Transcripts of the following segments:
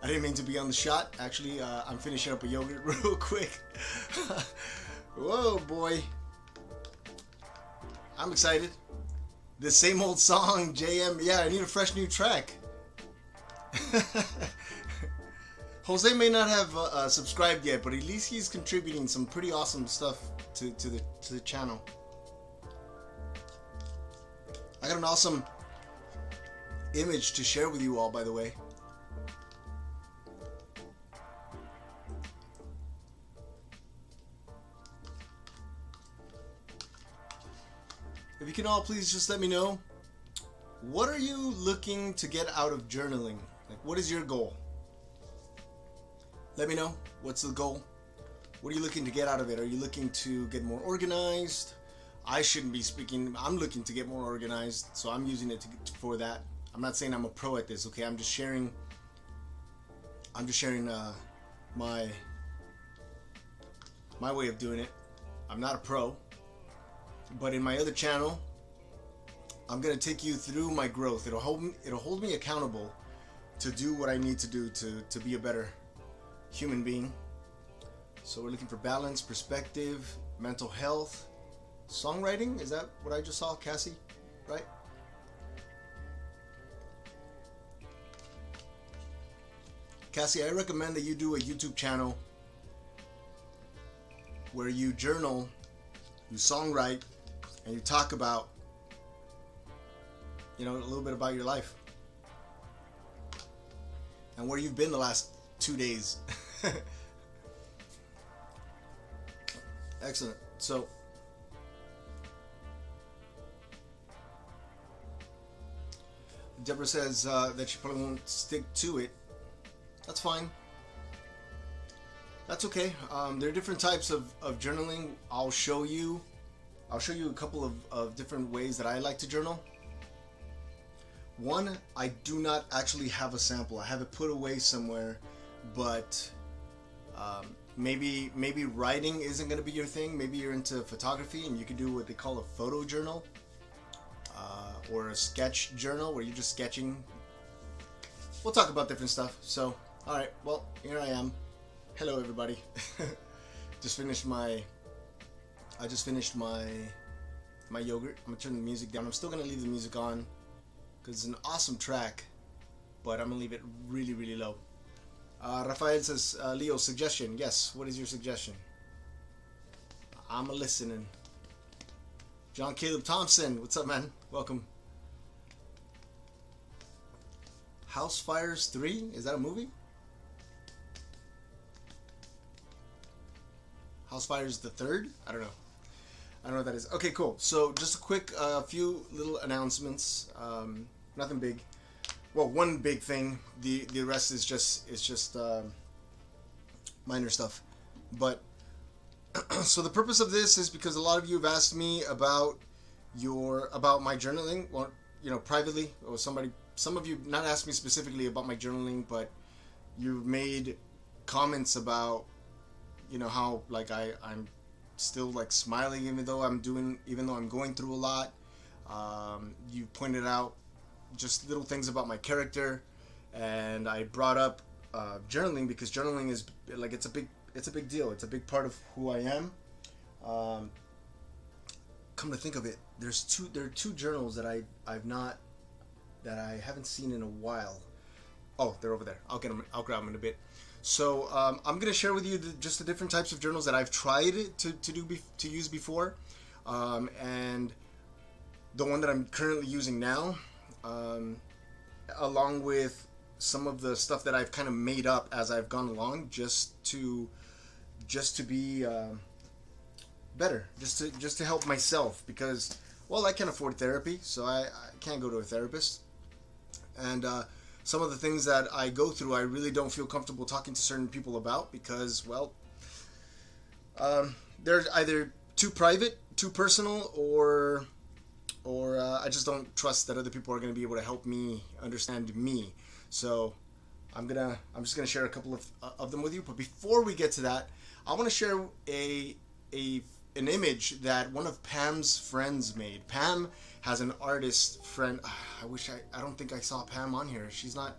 I didn't mean to be on the shot. Actually, I'm finishing up a yogurt real quick. Whoa, boy. I'm excited. The same old song, JM. Yeah, I need a fresh new track. Jose may not have subscribed yet, but at least he's contributing some pretty awesome stuff to the channel. I got an awesome image to share with you all, by the way. If you can all please just let me know, what are you looking to get out of journaling? Like, what is your goal? Let me know. What's the goal? What are you looking to get out of it? Are you looking to get more organized? I shouldn't be speaking. I'm looking to get more organized, so I'm using it for that. I'm not saying I'm a pro at this, okay? I'm just sharing my way of doing it. I'm not a pro, but in my other channel, I'm gonna take you through my growth. It'll hold me accountable to do what I need to do to be a better human being. So we're looking for balance, perspective, mental health, songwriting. Is that what I just saw, Cassie? Right? Cassie, I recommend that you do a YouTube channel where you journal, you songwrite, and you talk about, a little bit about your life and where you've been the last 2 days. Excellent. So Deborah says that she probably won't stick to it. That's fine. That's okay. There are different types of journaling. I'll show you a couple of different ways that I like to journal. One, I do not actually have a sample. I have it put away somewhere, but maybe writing isn't going to be your thing. Maybe you're into photography and you can do what they call a photo journal, or a sketch journal where you're just sketching. We'll talk about different stuff. So, all right, well, here I am. Hello, everybody. I just finished my yogurt. I'm gonna turn the music down. I'm still gonna leave the music on because it's an awesome track, but I'm gonna leave it really, really low. Rafael says, Leo, suggestion. Yes, what is your suggestion? I'm listening. John Caleb Thompson, what's up, man? Welcome. House Fires 3? Is that a movie? House Fires the Third? I don't know. I don't know what that is. Okay, cool. So just a quick few little announcements. Nothing big. Well, one big thing. The rest is just minor stuff. But so the purpose of this is because a lot of you have asked me about my journaling. Well, privately, or some of you not asked me specifically about my journaling, but you've made comments about how like I'm still like smiling even though I'm going through a lot. You pointed out just little things about my character, and I brought up journaling because journaling is like it's a big deal. It's a big part of who I am. Come to think of it, there are two journals that I haven't seen in a while. Oh, they're over there. I'll get them. I'll grab them in a bit. So I'm gonna share with you just the different types of journals that I've tried to use before, and the one that I'm currently using now, along with some of the stuff that I've kind of made up as I've gone along, just to be better, just to help myself, because I can't afford therapy, so I can't go to a therapist, and some of the things that I go through, I really don't feel comfortable talking to certain people about because, they're either too private, too personal, or I just don't trust that other people are going to be able to help me understand me. So I'm just gonna share a couple of them with you. But before we get to that, I want to share an image that one of Pam's friends made. Pam has an artist friend. I don't think I saw Pam on here. She's not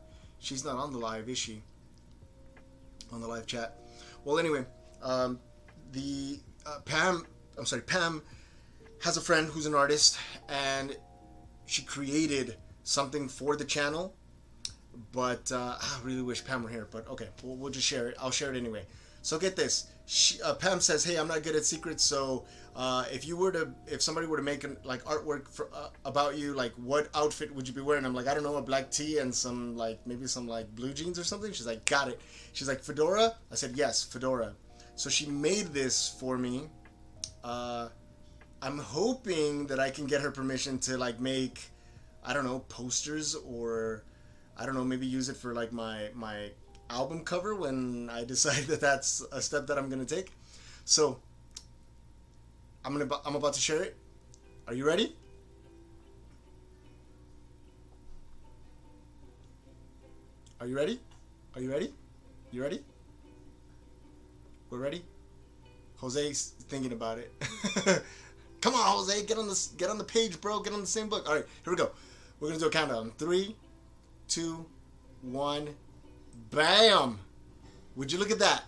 on the live, is she? on the live chat. Well, anyway, the Pam has a friend who's an artist, and she created something for the channel. But I really wish Pam were here. But okay, we'll just share it. I'll share it anyway. So get this. Pam says, "Hey, I'm not good at secrets, so if somebody were to make like artwork for, about you, like what outfit would you be wearing?" I'm like, "I don't know, a black tee and some maybe some blue jeans or something." She's like, "Got it." She's like, "Fedora?" I said, "Yes, fedora." So she made this for me. I'm hoping that I can get her permission to make, I don't know, posters, or I don't know, maybe use it for my album cover when I decide that that's a step that I'm gonna take. So I'm about to share it. Are you ready? Are you ready? Are you ready? You ready? We're ready? Jose's thinking about it. Come on, Jose, get on the page, bro. Get on the same book. All right, here we go. We're gonna do a countdown. 3, 2, 1. Bam! Would you look at that?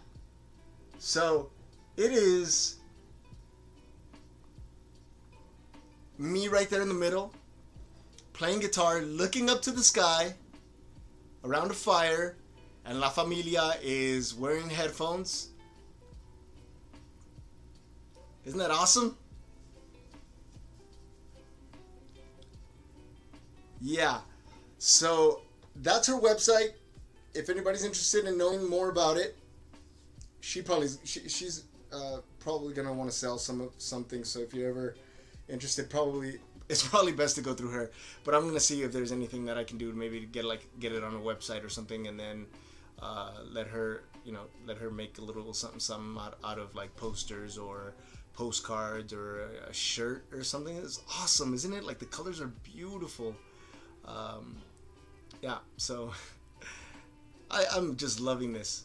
So it is me right there in the middle, playing guitar, looking up to the sky, around a fire, and La Familia is wearing headphones. Isn't that awesome? Yeah. So that's her website. If anybody's interested in knowing more about it, she's probably gonna want to sell something. So if you're ever interested, it's probably best to go through her. But I'm gonna see if there's anything that I can do to maybe get it on a website or something, and then let her make a little something out of posters or postcards or a shirt or something. It's awesome, isn't it? Like, the colors are beautiful. Yeah, so I'm just loving this.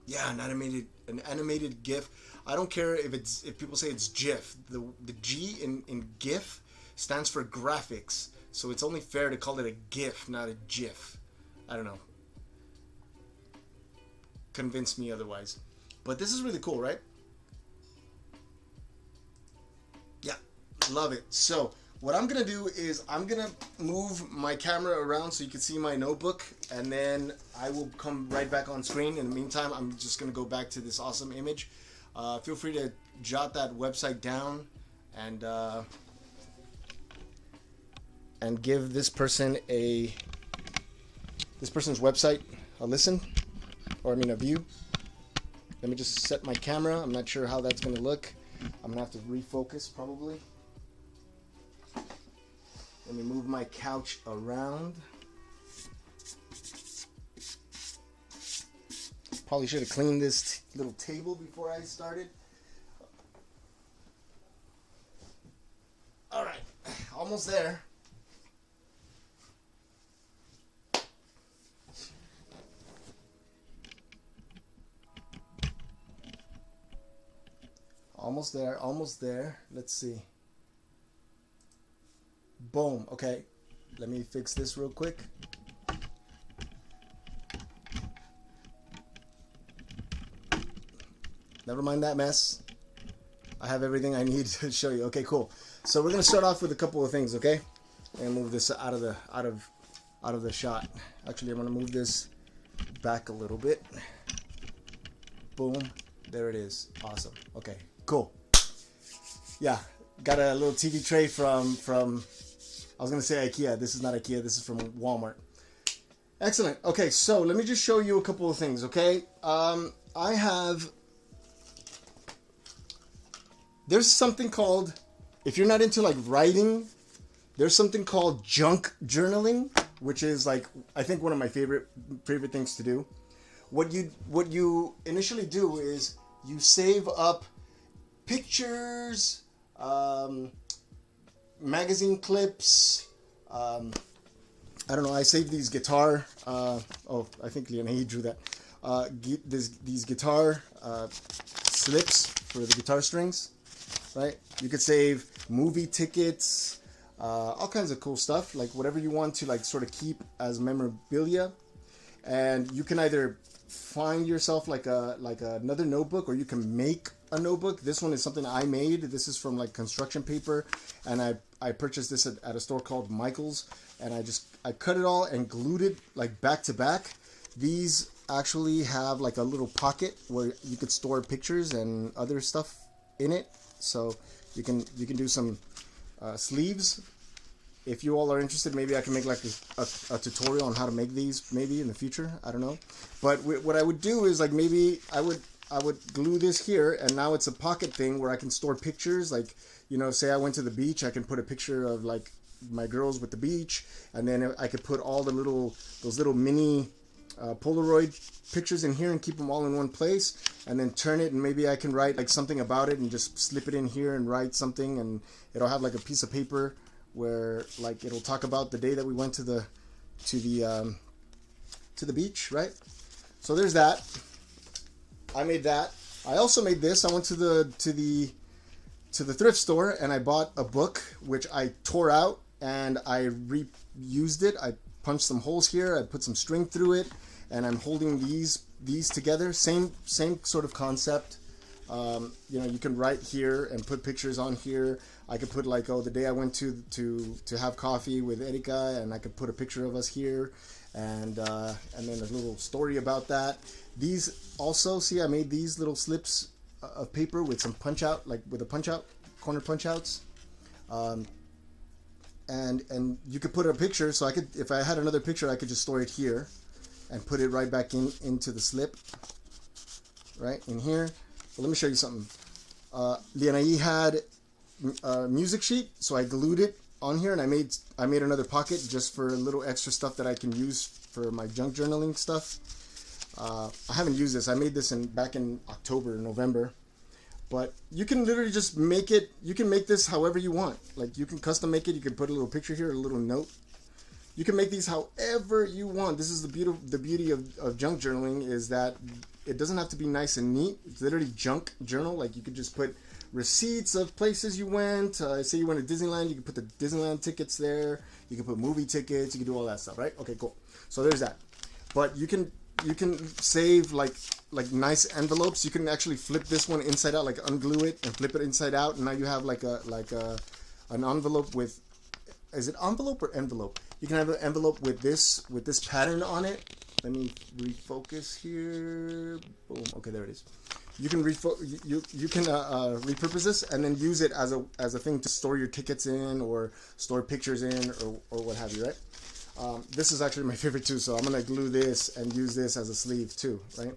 Yeah, an animated GIF. I don't care if people say it's GIF. The G in GIF stands for graphics, so it's only fair to call it a GIF, not a GIF. I don't know. Convince me otherwise. But this is really cool, right? Yeah, love it. So what I'm gonna do is I'm gonna move my camera around so you can see my notebook, and then I will come right back on screen. In the meantime, I'm just gonna go back to this awesome image. Feel free to jot that website down and give this person's website a listen, or a view. Let me just set my camera. I'm not sure how that's gonna look. I'm gonna have to refocus probably. Let me move my couch around. Probably should have cleaned this little table before I started. All right, almost there. Almost there. Let's see. Boom. Okay, let me fix this real quick. Never mind that mess. I have everything I need to show you. Okay, cool. So we're gonna start off with a couple of things, okay? And move this out of the shot. Actually, I'm gonna move this back a little bit. Boom. There it is. Awesome. Okay, cool. Yeah, got a little TV tray from I was gonna say IKEA. This is not IKEA. This is from Walmart. Excellent. Okay, so let me just show you a couple of things. Okay, there's something called, if you're not into writing, there's something called junk journaling, which is I think one of my favorite things to do. What you initially do is you save up pictures, magazine clips. I don't know. I saved these guitar. I think Leonardo drew that. These guitar slips for the guitar strings, right? You could save movie tickets, all kinds of cool stuff, whatever you want to sort of keep as memorabilia. and you can either find yourself like another notebook, or you can make a notebook. This one is something I made. This is from like construction paper, and I purchased this at a store called Michael's, and I cut it all and glued it like back to back. These actually have like a little pocket where you could store pictures and other stuff in it, so you can do some sleeves. If you all are interested, maybe I can make like a tutorial on how to make these maybe in the future. I don't know. But what I would do is like maybe I would glue this here, and now it's a pocket thing where I can store pictures. Like, you know, say I went to the beach, I can put a picture of like my girls with the beach, and then I could put all those little mini Polaroid pictures in here and keep them all in one place, and then turn it, and maybe I can write like something about it and just slip it in here and write something, and it'll have like a piece of paper where like it'll talk about the day that we went to the beach, right? So there's that. I made that. I also made this. I went to the thrift store and I bought a book which I tore out and I reused it. I punched some holes here. I put some string through it, and I'm holding these together. Same sort of concept. You know, you can write here and put pictures on here. I could put like, oh, the day I went to have coffee with Erika, and I could put a picture of us here, and then a little story about that. These also, see, I made these little slips of paper with some punch out, like with a punch out, corner punch outs. And you could put a picture, so I could, if I had another picture, I could just store it here and put it right back into the slip, right in here. Well, let me show you something. Leonardo had a music sheet, so I glued it on here, and I made another pocket just for a little extra stuff that I can use for my junk journaling stuff. I haven't used this. I made this back in October, November. But you can literally just make it. You can make this however you want. Like, you can custom make it. You can put a little picture here, a little note. You can make these however you want. This is the beauty of junk journaling, is that it doesn't have to be nice and neat. It's literally junk journal. Like, you could just put receipts of places you went. Say you went to Disneyland, you can put the Disneyland tickets there. You can put movie tickets. You can do all that stuff, right? Okay, cool. So there's that. But you can save like nice envelopes. You can actually flip this one inside out, like unglue it and flip it inside out, and now you have like an envelope with, is it envelope or envelope? You can have an envelope with this pattern on it. Let me refocus here. Boom. Okay, there it is. You can you can repurpose this and then use it as a thing to store your tickets in, or store pictures in, or what have you, right? This is actually my favorite too, so I'm gonna glue this and use this as a sleeve too, right?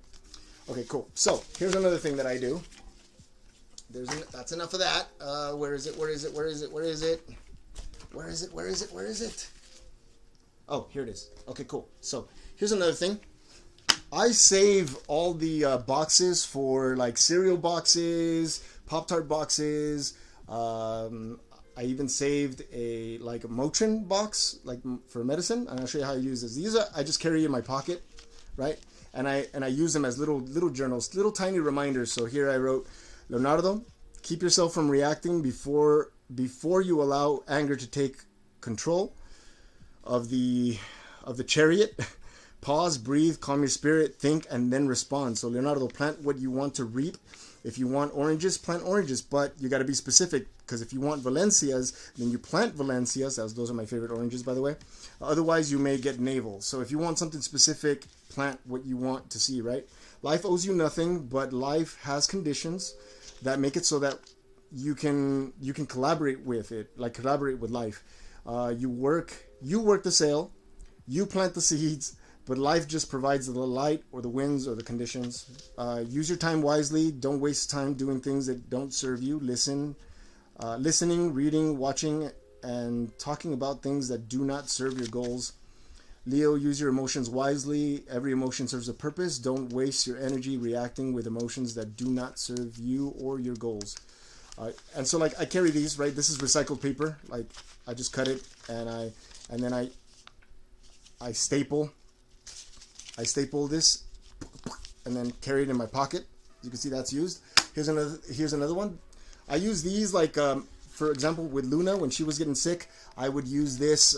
Okay, cool. So here's another thing that I do. That's enough of that. Where is it? Where is it? Where is it? Where is it? Where is it? Where is it? Where is it? Oh, here it is. Okay, cool. So here's another thing. I save all the boxes for like cereal boxes, Pop-Tart boxes. I even saved a Motrin box, like for medicine, and I'll show you how I use this. These I just carry in my pocket, right? And I use them as little journals, little tiny reminders. So here I wrote, Leonardo, keep yourself from reacting before you allow anger to take control of the chariot. Pause, breathe, calm your spirit, think, and then respond. So Leonardo, plant what you want to reap. If you want oranges, plant oranges, but you got to be specific, because if you want Valencias, then you plant Valencias, as those are my favorite oranges, by the way. Otherwise, you may get navel. So if you want something specific, plant what you want to see, right? Life owes you nothing, but life has conditions that make it so that you can collaborate with it, like collaborate with life. You work the sail, you plant the seeds, but life just provides the light or the winds or the conditions. Use your time wisely. Don't waste time doing things that don't serve you. Listening, reading, watching, and talking about things that do not serve your goals. Leo, use your emotions wisely. Every emotion serves a purpose. Don't waste your energy reacting with emotions that do not serve you or your goals. And so, like, I carry these, right? This is recycled paper. Like, I just cut it, and then I staple this, and then carry it in my pocket. You can see that's used. Here's another one. I use these, like, for example, with Luna, when she was getting sick, I would use this.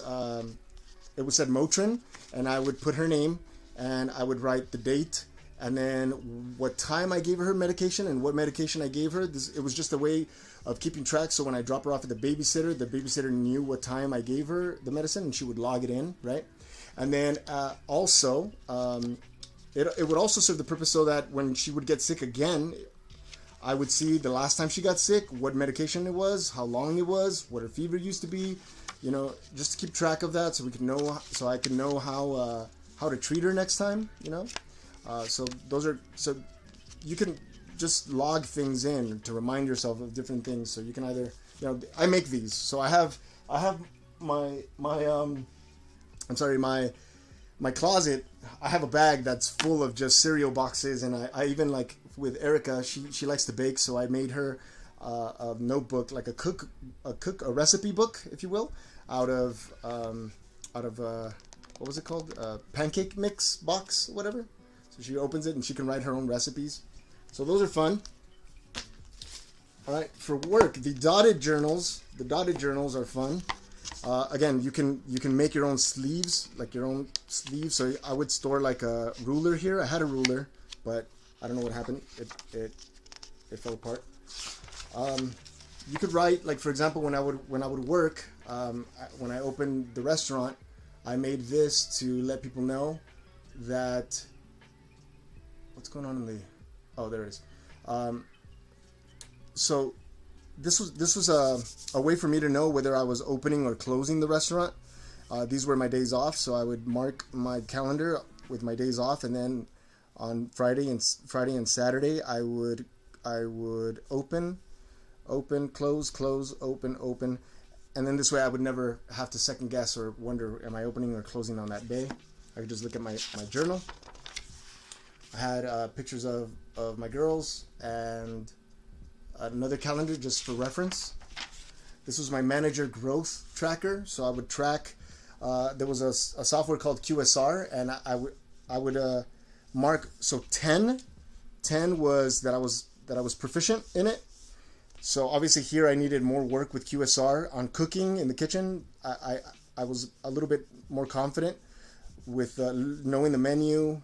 It was said Motrin, and I would put her name, and I would write the date and then what time I gave her medication and what medication I gave her. It was just a way of keeping track. So when I drop her off at the babysitter knew what time I gave her the medicine and she would log it in, right? And then also, it would also serve the purpose so that when she would get sick again, I would see the last time she got sick, what medication it was, how long it was, what her fever used to be, you know, just to keep track of that so we can know, so I can know how to treat her next time, you know. So you can just log things in to remind yourself of different things. So you can either, you know, I make these. So I have my closet. I have a bag that's full of just cereal boxes, and I even, like with Erica, she likes to bake, so I made her a notebook, like a recipe book, if you will, out of what was it called? Pancake mix box, whatever. So she opens it and she can write her own recipes. So those are fun. All right, for work, the dotted journals are fun. Again, you can make your own sleeves, like your own sleeves. So I would store like a ruler here. I had a ruler, but I don't know what happened. It fell apart. You could write, like for example, when I would work, when I opened the restaurant, I made this to let people know that what's going on in the. Oh, there it is. So this was a way for me to know whether I was opening or closing the restaurant. These were my days off, so I would mark my calendar with my days off, and then on Friday and Saturday I would open, close, open, and then this way I would never have to second guess or wonder, am I opening or closing on that day? I could just look at my journal. I had pictures of my girls and another calendar just for reference. This was my manager growth tracker, so I would track. There was a software called QSR, and I would mark. So 10 was that I was proficient in it. So obviously here I needed more work with QSR on cooking in the kitchen. I was a little bit more confident with knowing the menu,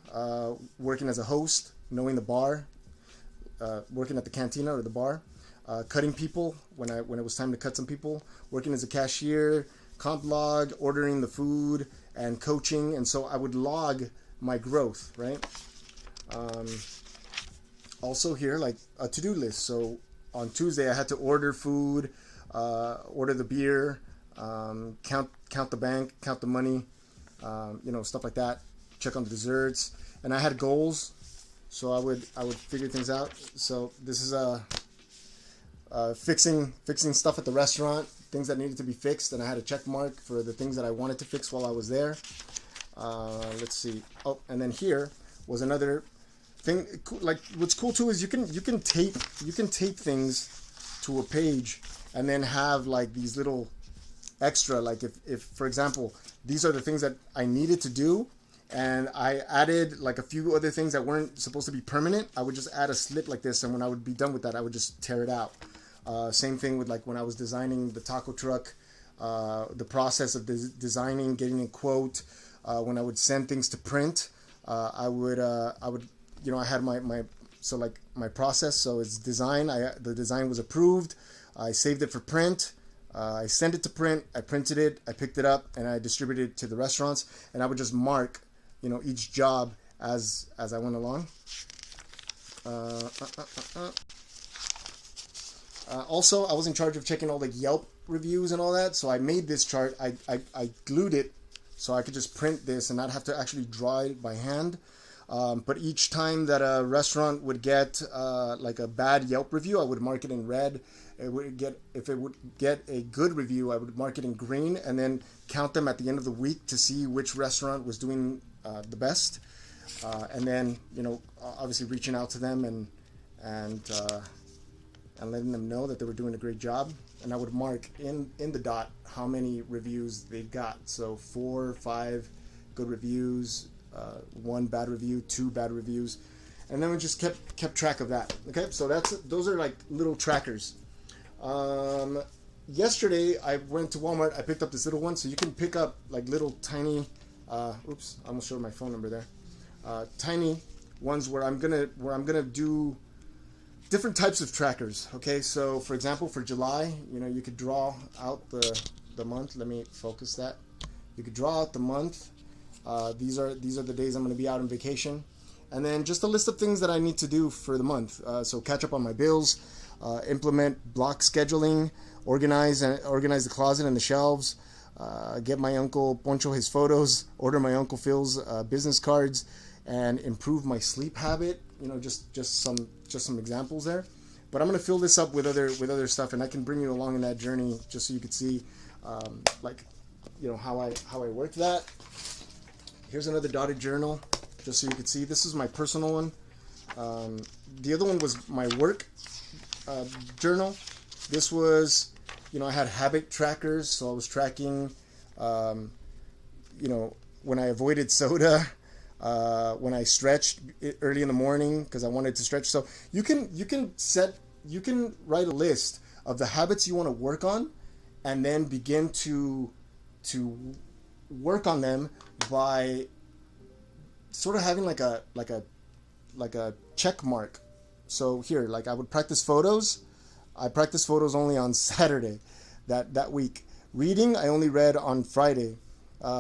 working as a host, knowing the bar, working at the cantina or the bar, cutting people when it was time to cut some people, working as a cashier, comp log, ordering the food, and coaching. And so I would log my growth, right? Also here, like a to-do list. So on Tuesday I had to order food, order the beer, count the bank, count the money, you know, stuff like that. Check on the desserts, and I had goals, so I would figure things out. So this is fixing stuff at the restaurant, things that needed to be fixed, and I had a check mark for the things that I wanted to fix while I was there. Let's see. Oh, and then here was another thing. Like what's cool too is you can tape things to a page, and then have like these little extra, like if for example these are the things that I needed to do, and I added like a few other things that weren't supposed to be permanent, I would just add a slip like this, and when I would be done with that I would just tear it out. Same thing with like when I was designing the taco truck, the process of designing, getting a quote, when I would send things to print, I would you know, I had my process. So it's design, the design was approved, I saved it for print, I sent it to print, I printed it, I picked it up, and I distributed it to the restaurants, and I would just mark, you know, each job as I went along. Also, I was in charge of checking all the Yelp reviews and all that, so I made this chart. I glued it so I could just print this and not have to actually draw it by hand. But each time that a restaurant would get like a bad Yelp review, I would mark it in red. If it would get a good review, I would mark it in green, and then count them at the end of the week to see which restaurant was doing the best. And then, you know, obviously reaching out to them and letting them know that they were doing a great job. And I would mark in the dot how many reviews they got. So 4, 5 good reviews, 1 bad review, 2 bad reviews, and then we just kept track of that. Okay, so those are like little trackers. Yesterday I went to Walmart. I picked up this little one, so you can pick up like little tiny. Oops, I almost showed my phone number there. tiny ones where I'm gonna do different types of trackers. Okay, so for example, for July, you could draw out the month. Let me focus that. You could draw out the month. These are the days I'm going to be out on vacation, and then just a list of things that I need to do for the month. So catch up on my bills, implement block scheduling, organize the closet and the shelves, get my Uncle Poncho his photos, order my Uncle Phil's business cards, and improve my sleep habit. Just some examples there. But I'm gonna fill this up with other stuff, and I can bring you along in that journey just so you could see, how I work that. Here's another dotted journal, just so you could see. This is my personal one. The other one was my work journal. This was, I had habit trackers, so I was tracking, when I avoided soda, when I stretched early in the morning because I wanted to stretch. So you can write a list of the habits you want to work on, and then begin to work on them by sort of having like a check mark. So here, like I would practice photos. I practiced photos only on Saturday that week. Reading, I only read on Friday.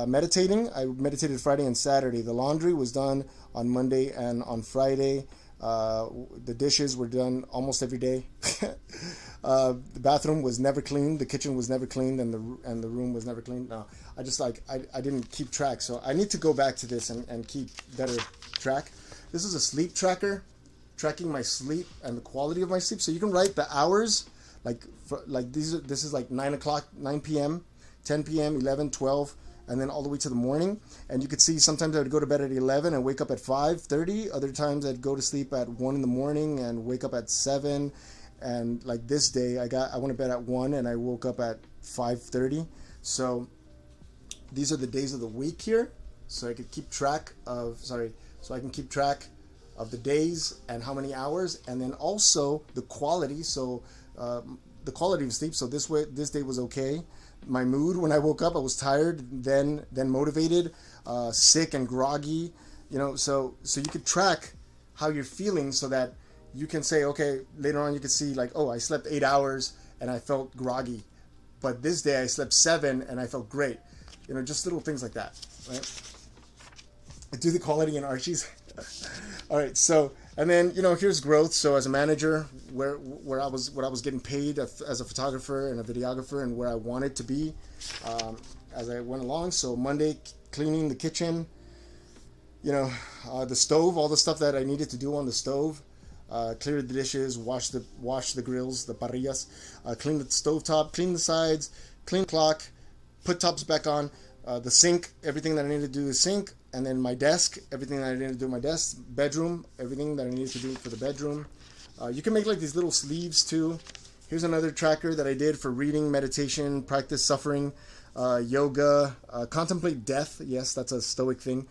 Meditating, I meditated Friday and Saturday. The laundry was done on Monday and on Friday. The dishes were done almost every day. The bathroom was never cleaned. The kitchen was never cleaned, and the room was never cleaned. No, I didn't keep track. So I need to go back to this and keep better track. This is a sleep tracker, tracking my sleep and the quality of my sleep. So you can write the hours, this is like 9 o'clock, 9 p.m., 10 p.m., 11, 12, and then all the way to the morning. And you could see sometimes I would go to bed at 11 and wake up at 5:30. Other times I'd go to sleep at 1 in the morning and wake up at 7. And like this day, I went to bed at 1 and I woke up at 5:30. So these are the days of the week here. So I could keep track of, of the days and how many hours, and then also the quality. So the quality of sleep. So this day was okay. My mood when I woke up, I was tired, then motivated, sick and groggy. So you could track how you're feeling, so that you can say, okay, later on you could see like, oh, I slept 8 hours and I felt groggy, but this day I slept 7 and I felt great. Just little things like that, right? I do the quality in Archie's. All right, so, and then, here's growth. So as a manager, what I was getting paid as a photographer and a videographer, and where I wanted to be as I went along. So Monday, cleaning the kitchen, the stove, all the stuff that I needed to do on the stove, clear the dishes, wash the grills, the parrillas, clean the stovetop, clean the sides, clean the clock, put tops back on, the sink, everything that I needed to do the sink, and then my desk, everything that I needed to do my desk, bedroom, everything that I needed to do for the bedroom. You can make like these little sleeves too. Here's another tracker that I did for reading, meditation, practice suffering, yoga, contemplate death. Yes, that's a stoic thing.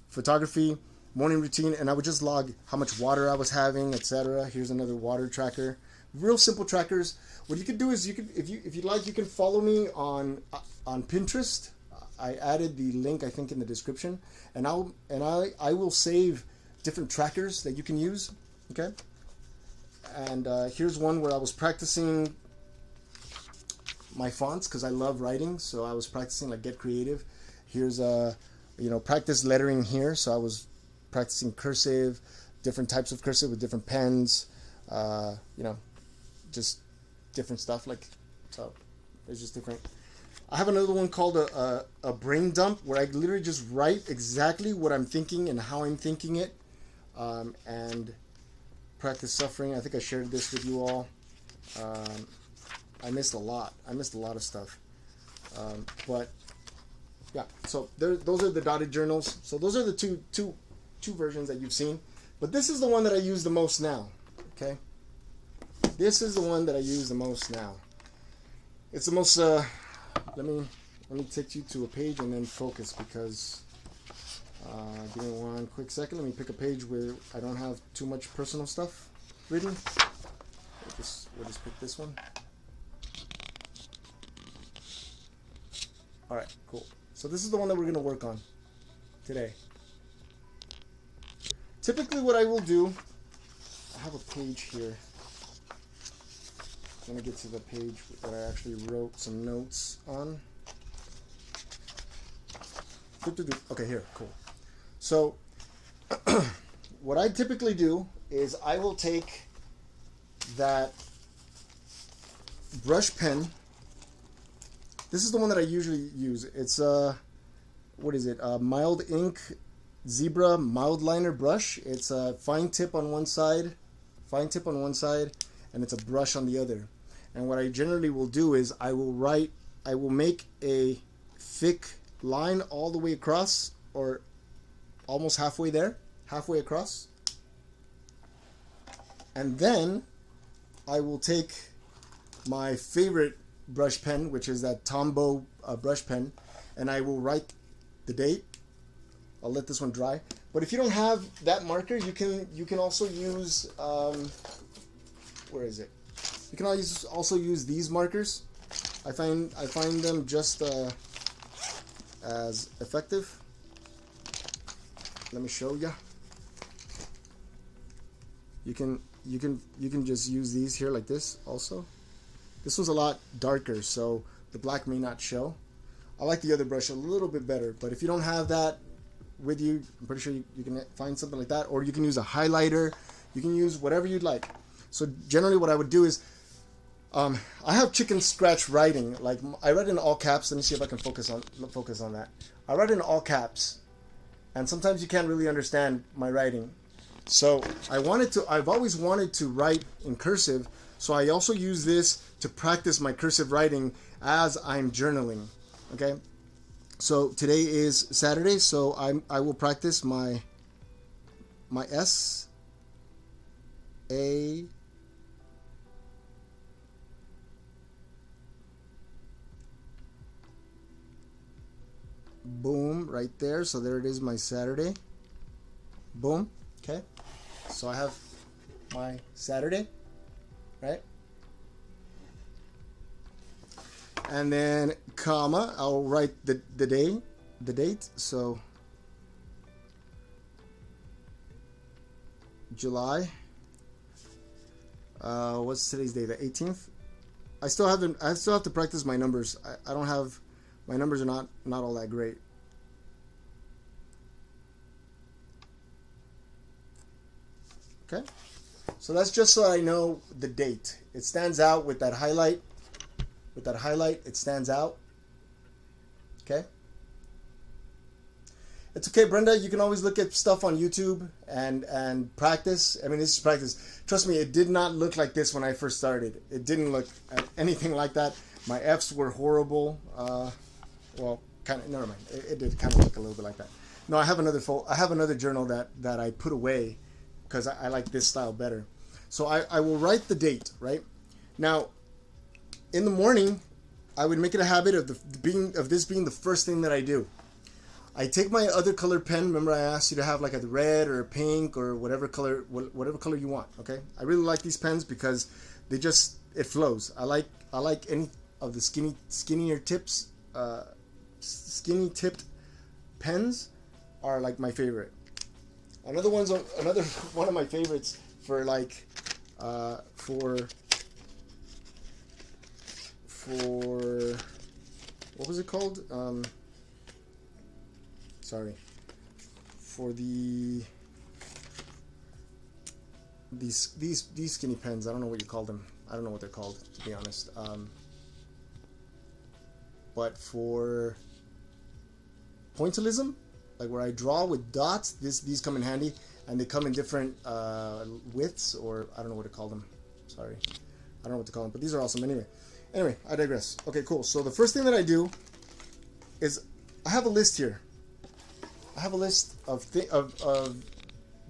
Photography, morning routine, and I would just log how much water I was having, etc. Here's another water tracker. Real simple trackers. What you could do is if you'd like, you can follow me on Pinterest. I added the link, I think, in the description, and I will save different trackers that you can use. Okay. And here's one where I was practicing my fonts because I love writing, so I was practicing like Get Creative. Here's practice lettering here, so I was practicing cursive, different types of cursive with different pens, just different stuff. So it's just different. I have another one called a brain dump, where I literally just write exactly what I'm thinking and how I'm thinking it, and practice suffering. I think I shared this with you all. I missed a lot. I missed a lot of stuff. But yeah, so those are the dotted journals. So those are the two versions that you've seen. But this is the one that I use the most now. Okay, this is the one that I use the most now. It's the most. Let me take you to a page and then focus, because give me one quick second. Let me pick a page where I don't have too much personal stuff written. We'll just pick this one. All right, cool. So this is the one that we're going to work on today. typically what I will do, I have a page here. I'm going to get to the page that I actually wrote some notes on. Okay, here, cool. So, what I typically do is I will take that brush pen. This is the one that I usually use. It's what is it? A Mild Ink Zebra Mild Liner brush. It's a fine tip on one side, and it's a brush on the other. And what I generally will do is I will make a thick line all the way across, or almost halfway across. And then I will take my favorite brush pen, which is that Tombow brush pen, and I will write the date. I'll let this one dry. But if you don't have that marker, you can also use where is it? You can also use these markers. I find them just as effective. Let me show you. You can just use these here like this also. This one's a lot darker, so the black may not show. I like the other brush a little bit better, but if you don't have that with you, I'm pretty sure you can find something like that, or you can use a highlighter. You can use whatever you'd like. So generally what I would do is, I have chicken scratch writing. Like, I write in all caps. Let me see if I can focus on that. I write in all caps, and sometimes you can't really understand my writing. So I've always wanted to write in cursive, so I also use this to practice my cursive writing as I'm journaling. Okay, so today is Saturday, so I will practice my S A boom, right there. So there it is, my Saturday. Boom. Okay, so I have my Saturday, right? And then comma, I'll write the date. So July. What's today's day? The 18th. I still have to practice my numbers. I don't have, my numbers are not all that great. Okay, so that's just so I know the date. It stands out with that highlight. With that highlight, it stands out. Okay. It's okay, Brenda. You can always look at stuff on YouTube and practice. I mean, this is practice. Trust me, it did not look like this when I first started. It didn't look anything like that. My F's were horrible. Well, kind of. Never mind. It did kind of look a little bit like that. No, I have another journal that I put away because I like this style better. So I will write the date, right? Now, in the morning, I would make it a habit of this being the first thing that I do. I take my other color pen. Remember, I asked you to have like a red or a pink or whatever color you want. Okay, I really like these pens because it flows. I like any of the skinnier tips. Skinny tipped pens are like my favorite. Another one of my favorites for like for what was it called? Sorry. For these skinny pens, I don't know what you call them. I don't know what they're called, to be honest. But for pointillism, like where I draw with dots, these come in handy, and they come in different widths, or I don't know what to call them. Sorry, I don't know what to call them, but these are awesome. Anyway, I digress. Okay, cool. So the first thing that I do is I have a list here. I have a list of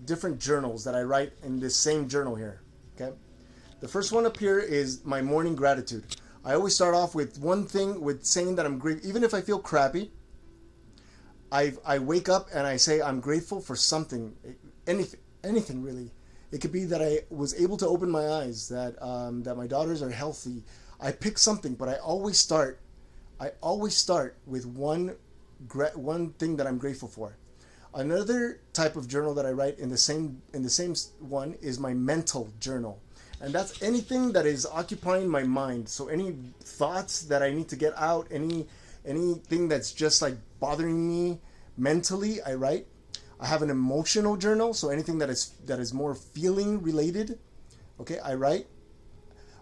different journals that I write in this same journal here. Okay, the first one up here is my morning gratitude. I always start off with one thing, with saying that I'm grateful, even if I feel crappy. I wake up and I say I'm grateful for something, anything really. It could be that I was able to open my eyes, that my daughters are healthy. I pick something, but I always start with one thing that I'm grateful for. Another type of journal that I write in the same one is my mental journal. And that's anything that is occupying my mind. So any thoughts that I need to get out, anything that's just like bothering me mentally, I write. I have an emotional journal, so anything that is more feeling related, okay, I write.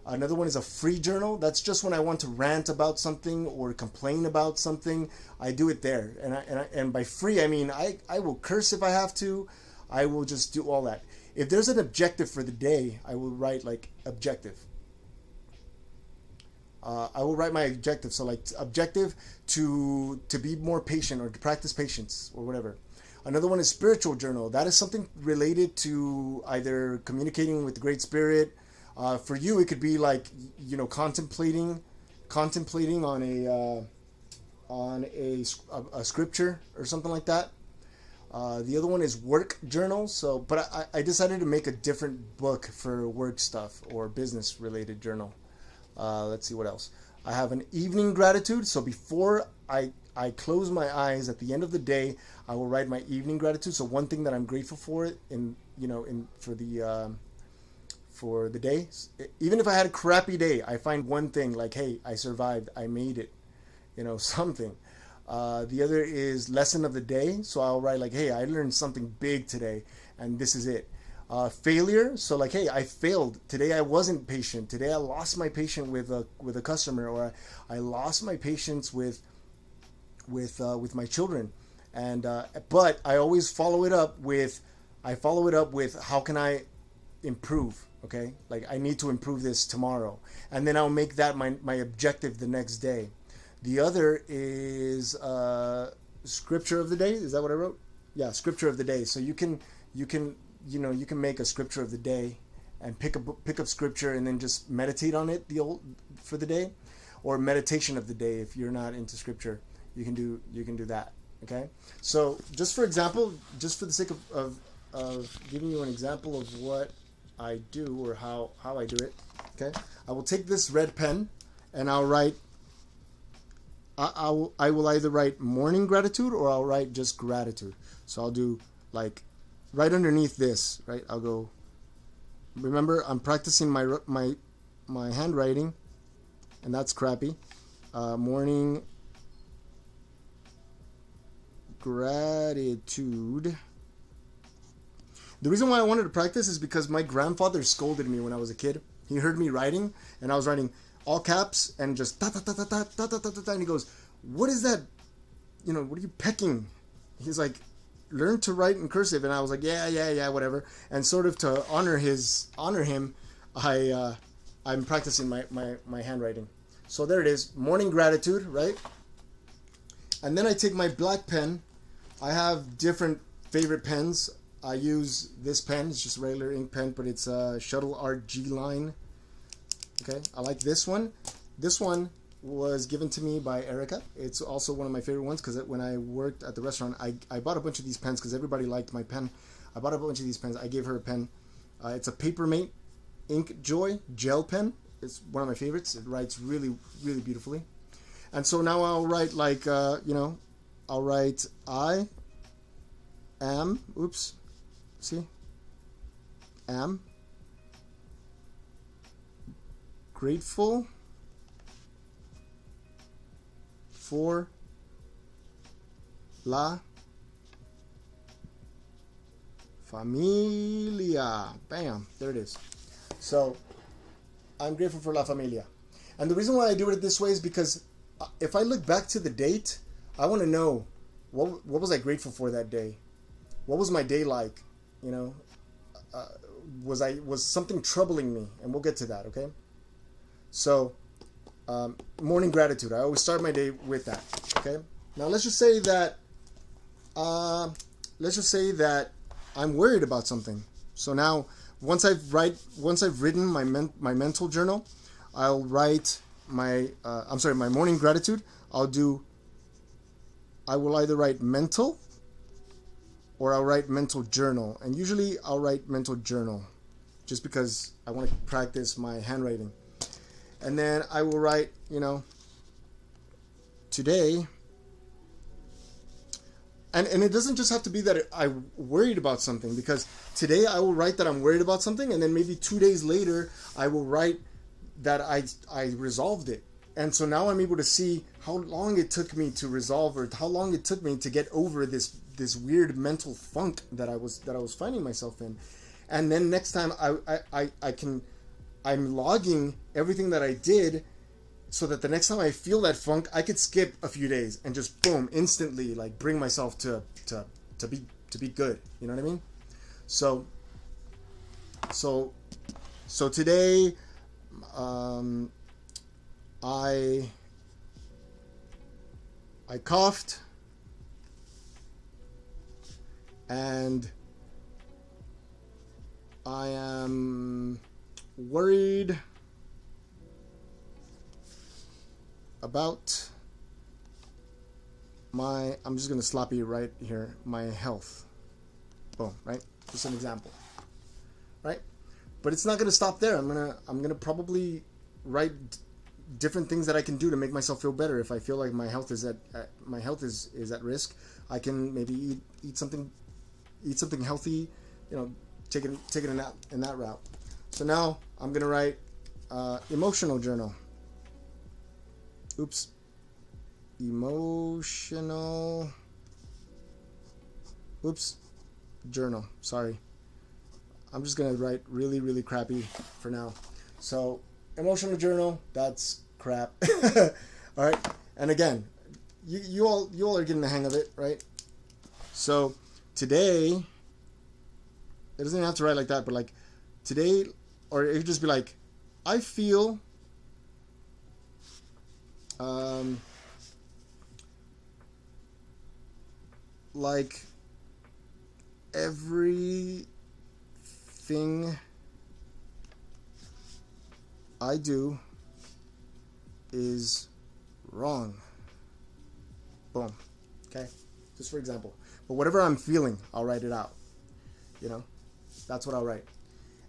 Another one is a free journal. That's just when I want to rant about something or complain about something. I do it there. And by free, I mean I will curse if I have to. I will just do all that. If there's an objective for the day, I will write like objective. I will write my objective. So like objective to be more patient or to practice patience or whatever. Another one is spiritual journal. That is something related to either communicating with the Great Spirit. For you, it could be like, you know, contemplating on a scripture or something like that. The other one is work journal. So, but I decided to make a different book for work stuff or business related journal. Let's see what else. I have an evening gratitude. So before I close my eyes at the end of the day, I will write my evening gratitude. So one thing that I'm grateful for for the day. Even if I had a crappy day, I find one thing like, hey, I survived, I made it, you know, something. The other is lesson of the day. So I'll write like, hey, I learned something big today and this is it. Failure. So like, hey, I failed. Today I wasn't patient. Today I lost my patience with a customer, or I lost my patience with my children. And but I always follow it up with how can I improve? Okay, like I need to improve this tomorrow, and then I'll make that my objective the next day. The other is scripture of the day. Is that what I wrote? Yeah, scripture of the day. So you can make a scripture of the day and pick up scripture and then just meditate on it for the day, or meditation of the day if you're not into scripture. You can do that. Okay, so just for example, just for the sake of giving you an example of what I do or how I do it, okay, I will take this red pen and I'll write. I will either write morning gratitude or I'll write just gratitude. So I'll do like right underneath this, right? I'll go. Remember, I'm practicing my handwriting, and that's crappy. Morning gratitude. The reason why I wanted to practice is because my grandfather scolded me when I was a kid. He heard me writing, and I was writing all caps and just ta ta ta ta ta ta ta ta ta, and he goes, "What is that? You know, what are you pecking?" He's like, "Learn to write in cursive," and I was like, "Yeah, whatever." And sort of to honor him, I'm practicing my handwriting. So there it is, morning gratitude, right? And then I take my black pen. I have different favorite pens. I use this pen. It's just a regular ink pen, but it's a Shuttle Art G line. Okay, I like this one. This one was given to me by Erica. It's also one of my favorite ones because when I worked at the restaurant, I bought a bunch of these pens because everybody liked my pen. I bought a bunch of these pens. I gave her a pen. It's a Papermate Ink Joy gel pen. It's one of my favorites. It writes really, really beautifully. And so now I'll write like, I'll write I am, am grateful for la familia. Bam, there it is. So I'm grateful for la familia. And the reason why I do it this way is because if I look back to the date, I want to know what was I grateful for that day? What was my day like? You know, was something troubling me? And we'll get to that, okay? So, morning gratitude. I always start my day with that, okay? Now let's just say that I'm worried about something. So now, once I've written my mental journal, I'll write my morning gratitude. I will either write mental or I'll write mental journal. And usually I'll write mental journal just because I want to practice my handwriting. And then I will write, today. And it doesn't just have to be that I worried about something, because today I will write that I'm worried about something, and then maybe 2 days later I will write that I resolved it. And so now I'm able to see how long it took me to resolve, or how long it took me to get over this weird mental funk that I was finding myself in. And then next time I'm logging everything that I did, so that the next time I feel that funk, I could skip a few days and just boom, instantly like bring myself to be good. You know what I mean? So today, I coughed, and I am worried about I'm just gonna sloppy right here, my health. Boom, right? Just an example, right? But it's not gonna stop there. I'm gonna probably write different things that I can do to make myself feel better. If I feel like my health is at risk, I can maybe eat something healthy, take it in that route. So now I'm gonna write emotional journal. Oops. Emotional. Oops. Journal. Sorry. I'm just going to write really, really crappy for now. So, emotional journal, that's crap. All right. And again, you all are getting the hang of it, right? So, today, it doesn't even have to write like that, but like today, or it could just be like, I feel like everything I do is wrong. Boom. Okay? Just for example. But whatever I'm feeling, I'll write it out. That's what I'll write.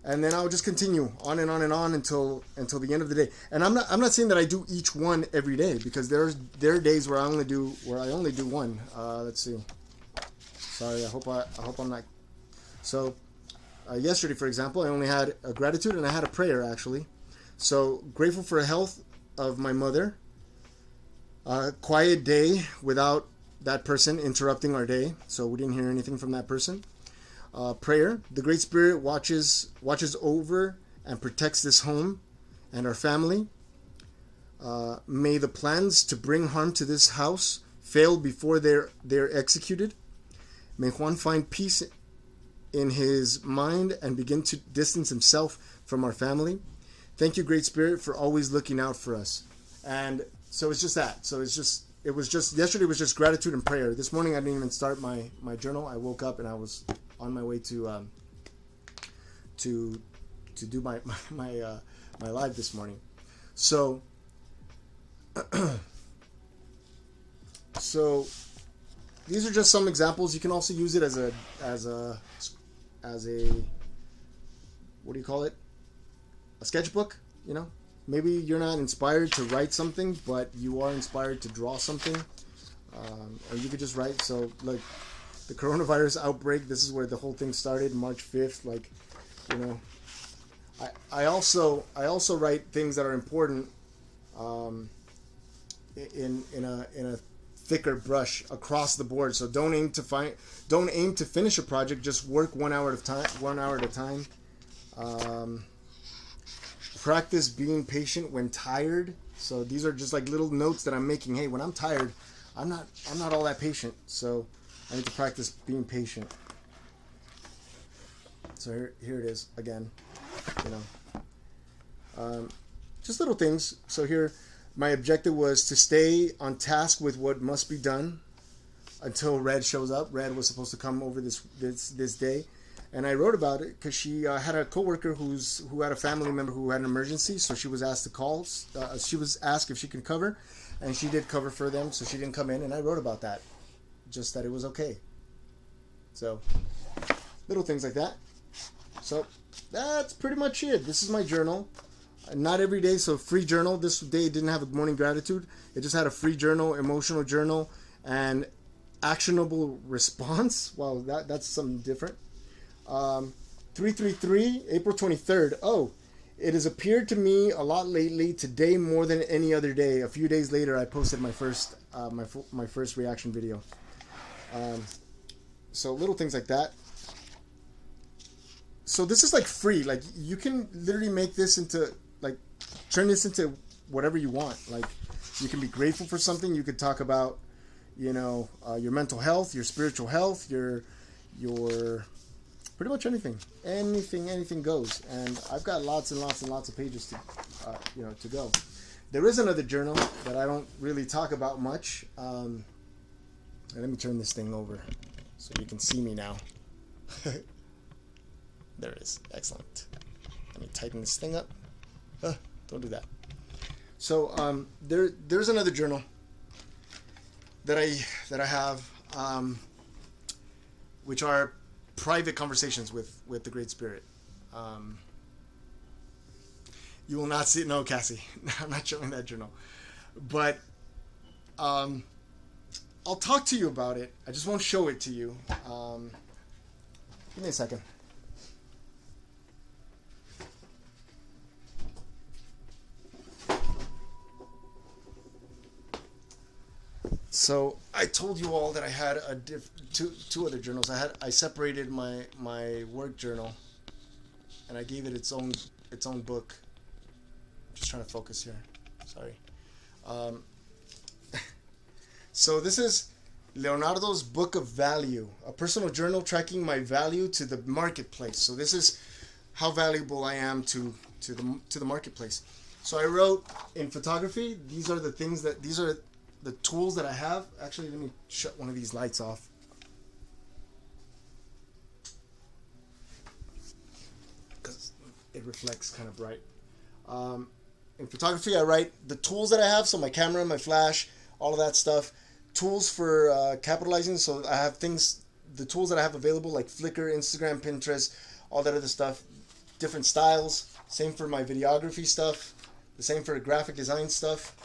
And then I'll just continue on and on and on until the end of the day. And I'm not saying that I do each one every day, because there are days where I only do one. Let's see. Sorry, I hope I'm not. So yesterday, for example, I only had a gratitude and I had a prayer actually. So grateful for the health of my mother. Quiet day without that person interrupting our day, so we didn't hear anything from that person. Prayer. The Great Spirit watches over and protects this home and our family. May the plans to bring harm to this house fail before they're executed. May Juan find peace in his mind and begin to distance himself from our family. Thank you, Great Spirit, for always looking out for us. And so it's just that. So yesterday was just gratitude and prayer. This morning I didn't even start my journal. I woke up and I was on my way to do my live this morning. So so these are just some examples. You can also use it as a what do you call it? A sketchbook, Maybe you're not inspired to write something, but you are inspired to draw something. Or you could just write. So, like, the coronavirus outbreak, this is where the whole thing started, March 5th. Like, I also write things that are important in a thicker brush across the board. So don't aim to finish a project. Just work 1 hour at a time. Practice being patient when tired. So these are just like little notes that I'm making. Hey, when I'm tired, I'm not all that patient. So I need to practice being patient. So here it is again. Just little things. So here, my objective was to stay on task with what must be done until Red shows up. Red was supposed to come over this day. And I wrote about it because she had a coworker who had a family member who had an emergency, so she was asked to call. She was asked if she could cover, and she did cover for them, so she didn't come in. And I wrote about that, just that it was okay. So, little things like that. So, that's pretty much it. This is my journal. Not every day, so free journal. This day didn't have a morning gratitude. It just had a free journal, emotional journal, and actionable response. Wow, that's something different. 333, April 23rd. Oh, it has appeared to me a lot lately. Today more than any other day. A few days later, I posted my first my first reaction video. So little things like that. So this is like free. Like you can literally make this into like turn this into whatever you want. Like you can be grateful for something. You could talk about, you know, your mental health, your spiritual health, your pretty much anything goes. And I've got lots and lots and lots of pages to you know, to go. There is another journal that I don't really talk about much. And let me turn this thing over so you can see me now. There it is. Excellent. Let me tighten this thing up. Don't do that. So there's another journal that I have, which are private conversations with the Great Spirit. You will not see. No, Cassie, I'm not showing that journal. But I'll talk to you about it. I just won't show it to you. Give me a second. So I told you all that I had two other journals. I separated my work journal, and I gave it its own book. I'm just trying to focus here. Sorry. So this is Leonardo's Book of Value, a personal journal tracking my value to the marketplace. So this is how valuable I am to the marketplace. So I wrote in photography. These are the things that the tools that I have. Actually, let me shut one of these lights off. Because it reflects kind of bright. In photography, I write the tools that I have. So my camera, my flash, all of that stuff. Tools for capitalizing. So I have the tools that I have available like Flickr, Instagram, Pinterest, all that other stuff. Different styles. Same for my videography stuff. The same for the graphic design stuff.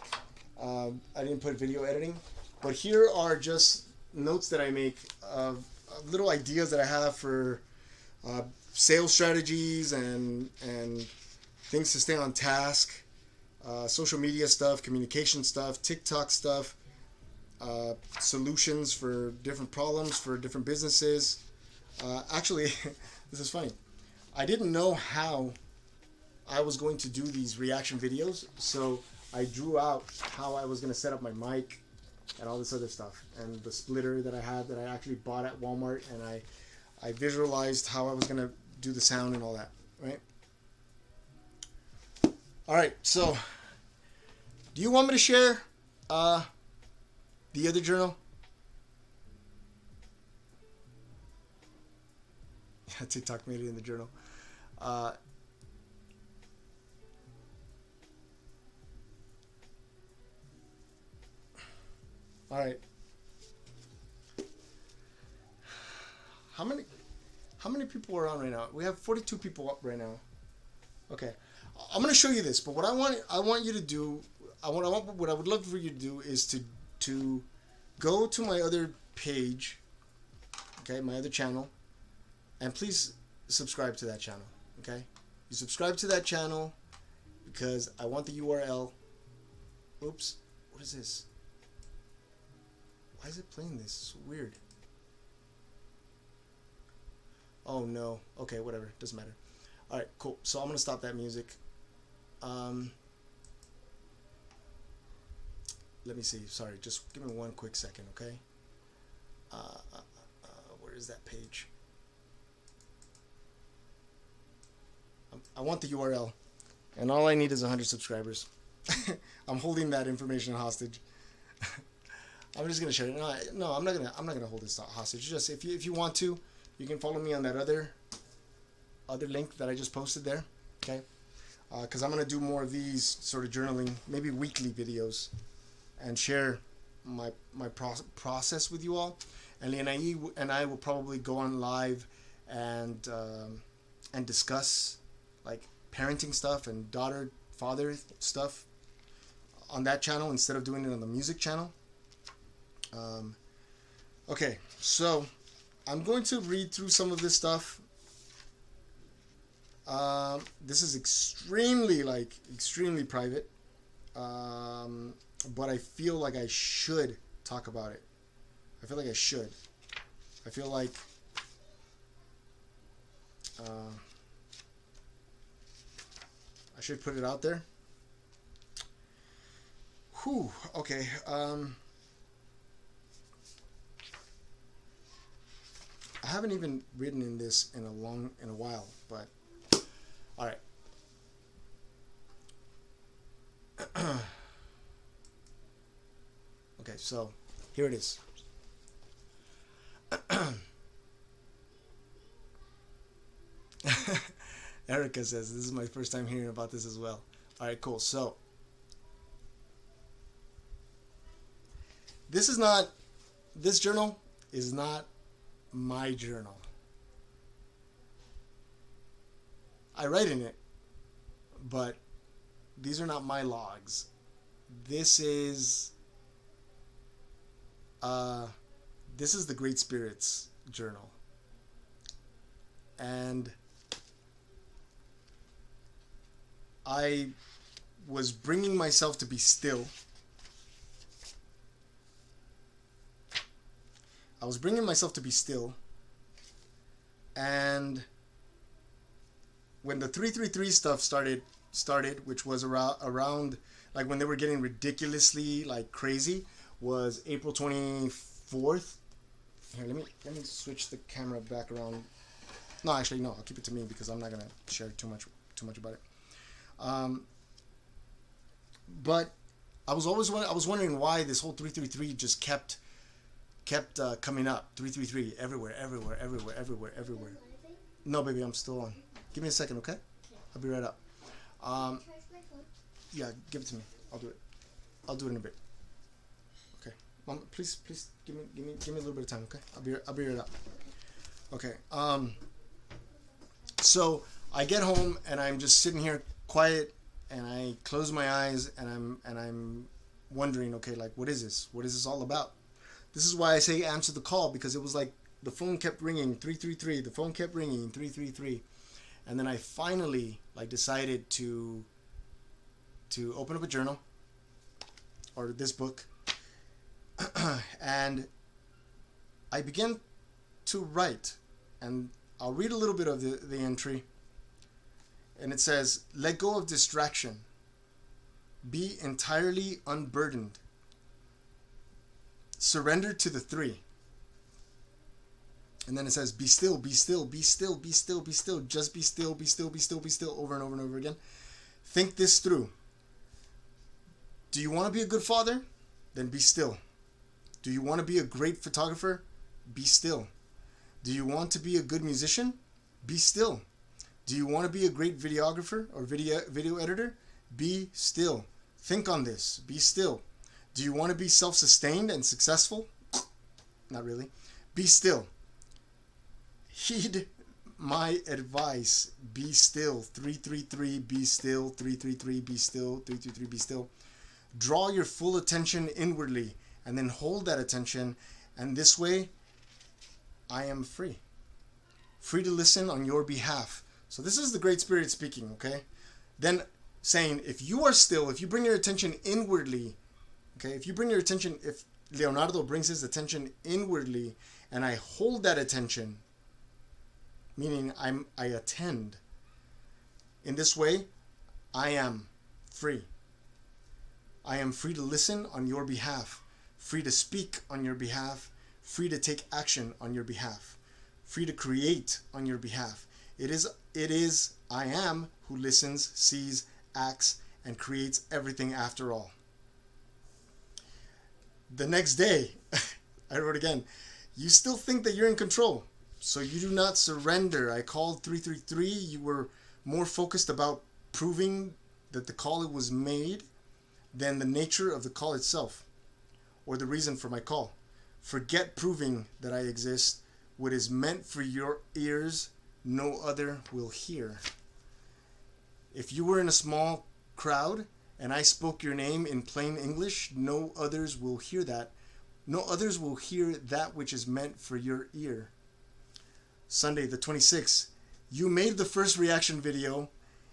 I didn't put video editing, but here are just notes that I make of little ideas that I have for sales strategies and things to stay on task, social media stuff, communication stuff, TikTok stuff, solutions for different problems for different businesses. Actually, this is funny. I didn't know how I was going to do these reaction videos, so I drew out how I was going to set up my mic and all this other stuff, and the splitter that I had that I actually bought at Walmart, and I visualized how I was going to do the sound and all that, right? All right, so do you want me to share the other journal? Yeah, TikTok made it in the journal. All right. How many people are on right now? We have 42 people up right now. Okay. I'm going to show you this, but what I want you to do, what I would love for you to do is to go to my other page, okay, my other channel, and please subscribe to that channel, okay? You subscribe to that channel because I want the URL. Oops. What is this? Why is it playing this? It's weird. Oh no. Okay, whatever. Doesn't matter. Alright, cool. So I'm going to stop that music. Let me see. Sorry, just give me one quick second, okay? Where is that page? I want the URL. And all I need is 100 subscribers. I'm holding that information hostage. I'm just gonna share it. No, I'm not gonna hold this hostage. Just if you want to, you can follow me on that other link that I just posted there. Okay, because I'm gonna do more of these sort of journaling, maybe weekly videos, and share my process with you all. And Leonardo and I will probably go on live and discuss like parenting stuff and father stuff on that channel instead of doing it on the music channel. Okay, so I'm going to read through some of this stuff. This is extremely private, but I feel like I should talk about it. I feel like I should. I feel like I should put it out there. Whew. Okay. I haven't even written in this in a while, but all right. Okay, so here it is. Erica says this is my first time hearing about this as well. All right, cool. So this journal is not my journal. I write in it, but these are not my logs. This is the Great Spirit's journal. And I was bringing myself to be still. And when the 333 stuff started, which was around like when they were getting ridiculously like crazy, was April 24th. Here, let me switch the camera back around. No, actually, no. I'll keep it to me because I'm not gonna share too much about it. But I was wondering why this whole 333 just kept coming up. 333 everywhere. No, baby, I'm still on. Give me a second, okay? I'll be right up. Yeah, give it to me. I'll do it. I'll do it in a bit. Okay, Mom, please give me a little bit of time, okay? I'll be right up. Okay. So I get home and I'm just sitting here quiet, and I close my eyes and I'm wondering, okay, like what is this? What is this all about? This is why I say answer the call, because it was like the phone kept ringing 333. The phone kept ringing 333, and then I finally like decided to open up a journal or this book, and I began to write, and I'll read a little bit of the entry. And it says, let go of distraction. Be entirely unburdened. Surrender to the three. And then it says, be still, be still, be still, be still, be still. Just be still, be still, be still, be still, over and over and over again. Think this through. Do you want to be a good father? Then be still. Do you want to be a great photographer? Be still. Do you want to be a good musician? Be still. Do you want to be a great videographer or video editor? Be still. Think on this. Be still. Do you want to be self-sustained and successful? Not really. Be still. Heed my advice. Be still. 333, be still. 333, be still. 333, be still. Draw your full attention inwardly and then hold that attention, and this way I am free. Free to listen on your behalf. So this is the Great Spirit speaking, okay? Then saying, if you are still, if you bring your attention inwardly, okay, if Leonardo brings his attention inwardly and I hold that attention, meaning I attend, in this way, I am free. I am free to listen on your behalf, free to speak on your behalf, free to take action on your behalf, free to create on your behalf. It is I am who listens, sees, acts, and creates everything after all. The next day, I wrote again, you still think that you're in control, so you do not surrender. I called 333. You were more focused about proving that the call was made than the nature of the call itself or the reason for my call. Forget proving that I exist. What is meant for your ears, no other will hear. If you were in a small crowd and I spoke your name in plain English, no others will hear that No others will hear that which is meant for your ear. Sunday the 26th. You made the first reaction video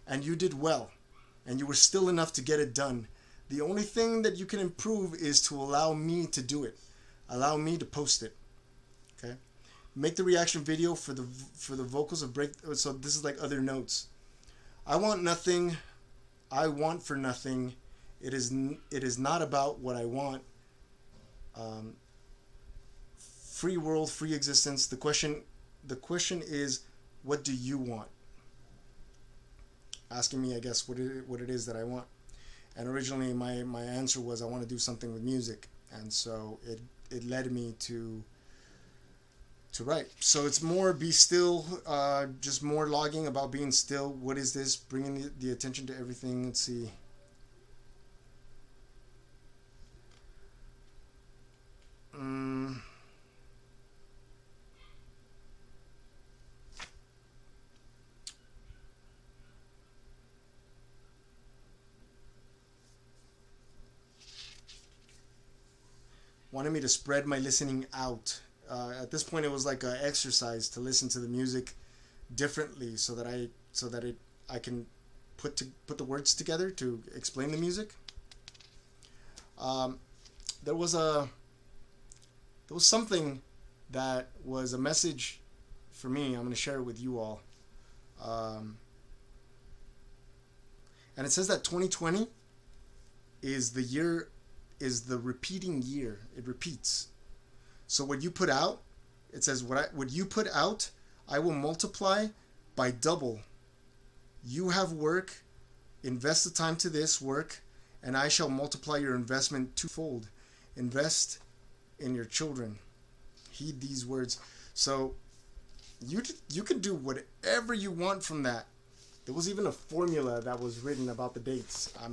and you did well. And you were still enough to get it done. The only thing that you can improve is to allow me to do it. Allow me to post it. Okay? Make the reaction video for the vocals of break. So this is like other notes. I want nothing. I want for nothing. It is not about what I want. Free world, free existence. The question is, what do you want? Asking me, I guess, what it is that I want. And originally my answer was I want to do something with music, and so it led me to write. So it's more be still, just more logging about being still. What is this? Bringing the attention to everything. Let's see. Wanted me to spread my listening out. At this point, it was like an exercise to listen to the music differently, so that I can put the words together to explain the music. There was something that was a message for me. I'm going to share it with you all. And it says that 2020 is the repeating year. It repeats. So what you put out, it says what you put out, I will multiply by double. You have work, invest the time to this work, and I shall multiply your investment twofold. Invest in your children. Heed these words. So you can do whatever you want from that. There was even a formula that was written about the dates. I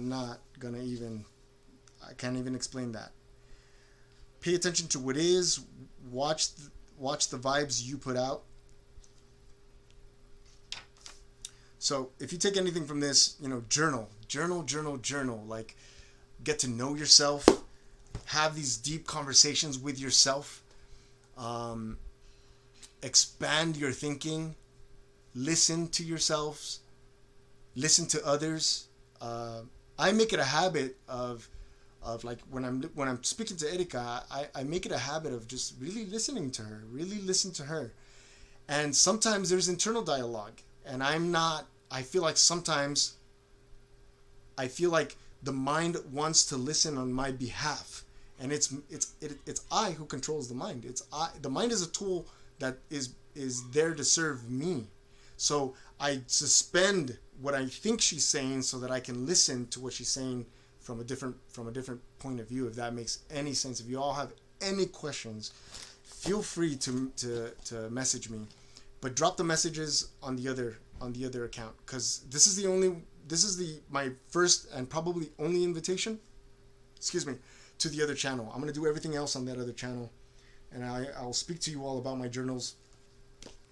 can't even explain that. Pay attention to what is. Watch the vibes you put out. So if you take anything from this, journal. Like, get to know yourself. Have these deep conversations with yourself. Expand your thinking. Listen to yourselves. Listen to others. I make it a habit of like when I'm speaking to Erika, I make it a habit of just really listening to her, really listen to her. And sometimes there's internal dialogue, and I feel like sometimes the mind wants to listen on my behalf, and it's I who controls the mind. The mind is a tool that is there to serve me. So I suspend what I think she's saying so that I can listen to what she's saying from a different point of view, if that makes any sense. If you all have any questions, feel free to message me, but drop the messages on the other account, because this is my first and probably only invitation, to the other channel. I'm going to do everything else on that other channel, and I'll speak to you all about my journals,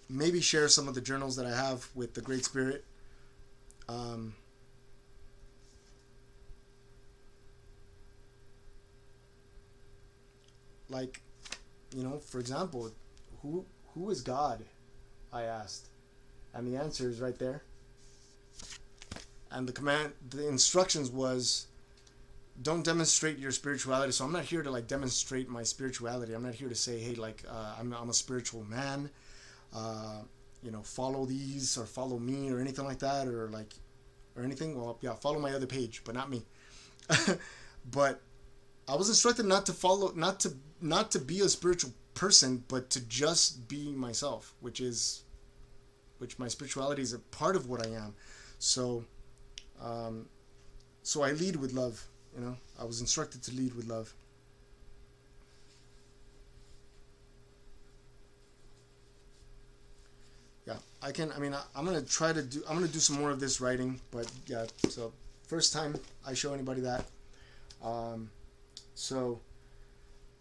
maybe share some of the journals that I have with the Great Spirit. Like, for example, who is God? I asked, and the answer is right there. And the instructions was, don't demonstrate your spirituality. So I'm not here to like demonstrate my spirituality. I'm not here to say, hey, like I'm a spiritual man. Follow these or follow me or anything like that, or anything. Well, yeah, follow my other page, but not me. But I was instructed not to be a spiritual person, but to just be myself, which my spirituality is a part of what I am. So I lead with love. I was instructed to lead with love. Yeah, I'm going to do some more of this writing, but yeah, so first time I show anybody that.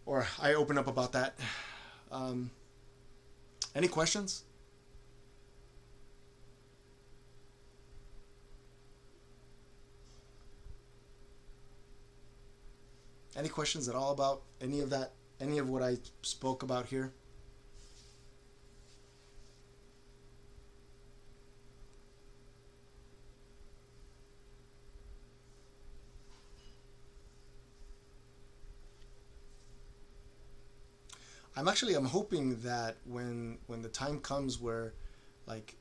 Or I open up about that. Any questions? Any questions at all about any of that any of what I spoke about here? I'm hoping that when the time comes where, like,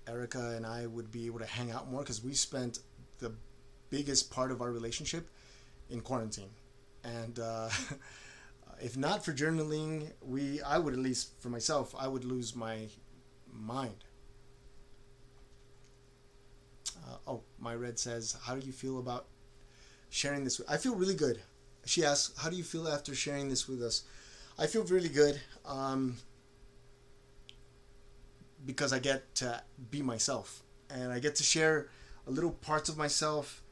Erica and I would be able to hang out more, because we spent the biggest part of our relationship in quarantine, and if not for journaling, I would, at least for myself, I would lose my mind. Oh, my Red says, how do you feel about sharing this? I feel really good. She asks, how do you feel after sharing this with us? I feel really good, because I get to be myself, and I get to share a little parts of myself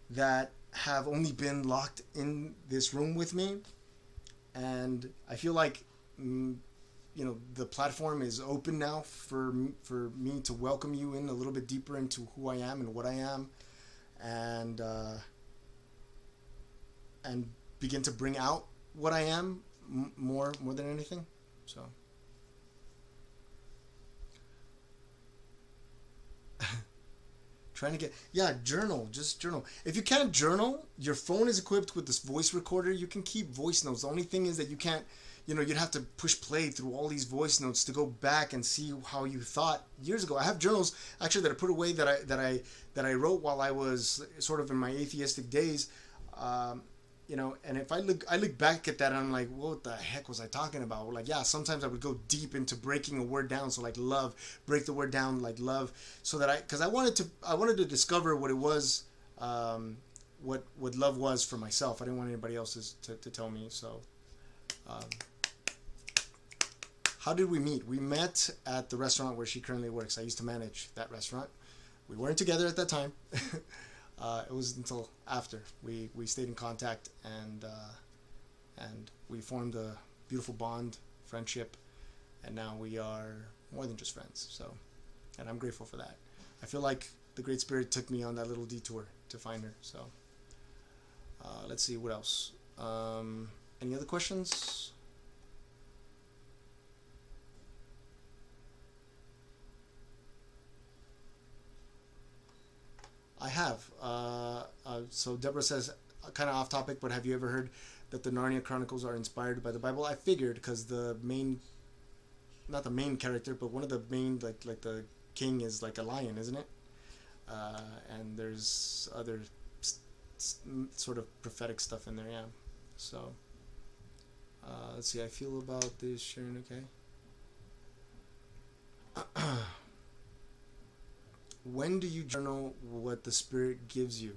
that have only been locked in this room with me, and I feel like, the platform is open now for me to welcome you in a little bit deeper into who I am and what I am, and begin to bring out what I am more than anything. So trying to get, just journal. If you can't journal, your phone is equipped with this voice recorder. You can keep voice notes. The only thing is that you can't, you'd have to push play through all these voice notes to go back and see how you thought years ago. I have journals actually that I put away that I wrote while I was sort of in my atheistic days. And if I look back at that, and I'm like, what the heck was I talking about? Like, yeah, sometimes I would go deep into breaking a word down. So like love, break the word down like love, so that because I wanted to discover what it was, what love was for myself. I didn't want anybody else to tell me. So, how did we meet? We met at the restaurant where she currently works. I used to manage that restaurant. We weren't together at that time. It was until after we stayed in contact, and we formed a beautiful bond, friendship, and now we are more than just friends. So, and I'm grateful for that. I feel like the Great Spirit took me on that little detour to find her. So, let's see what else. Any other questions? I have. So Deborah says, kind of off topic, but have you ever heard that the Narnia Chronicles are inspired by the Bible? I figured, because not the main character, but one of the main, like the king is like a lion, isn't it? And there's other sort of prophetic stuff in there, yeah. So, let's see, I feel about this, Sharon, okay? When do you journal what the Spirit gives you?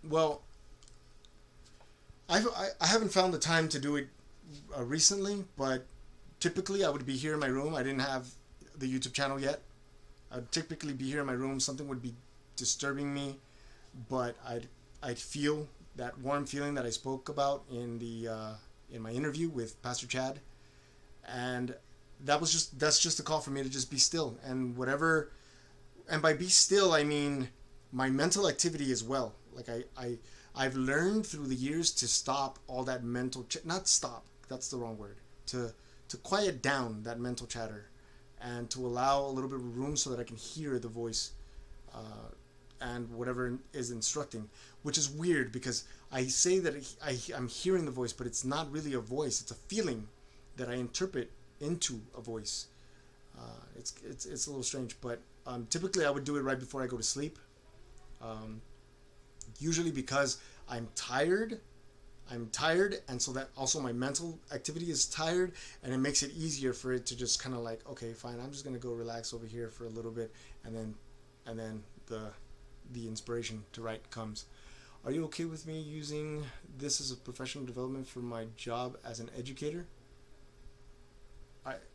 Well, I haven't found the time to do it recently, but typically I would be here in my room. I didn't have the YouTube channel yet. I'd typically be here in my room. Something would be disturbing me, but I'd feel that warm feeling that I spoke about in my interview with Pastor Chad, and that's just a call for me to just be still, and whatever. And by be still, I mean my mental activity as well. Like I've learned through the years to stop all that mental not stop, that's the wrong word, to quiet down that mental chatter, and to allow a little bit of room so that I can hear the voice, and whatever is instructing, which is weird because I say that I'm hearing the voice, but it's not really a voice. It's a feeling that I interpret into a voice. It's a little strange, but typically I would do it right before I go to sleep. Usually because I'm tired, and so that also my mental activity is tired, and it makes it easier for it to just kind of like, okay, fine, I'm just gonna go relax over here for a little bit, and then the inspiration to write comes. Are you okay with me using this as a professional development for my job as an educator?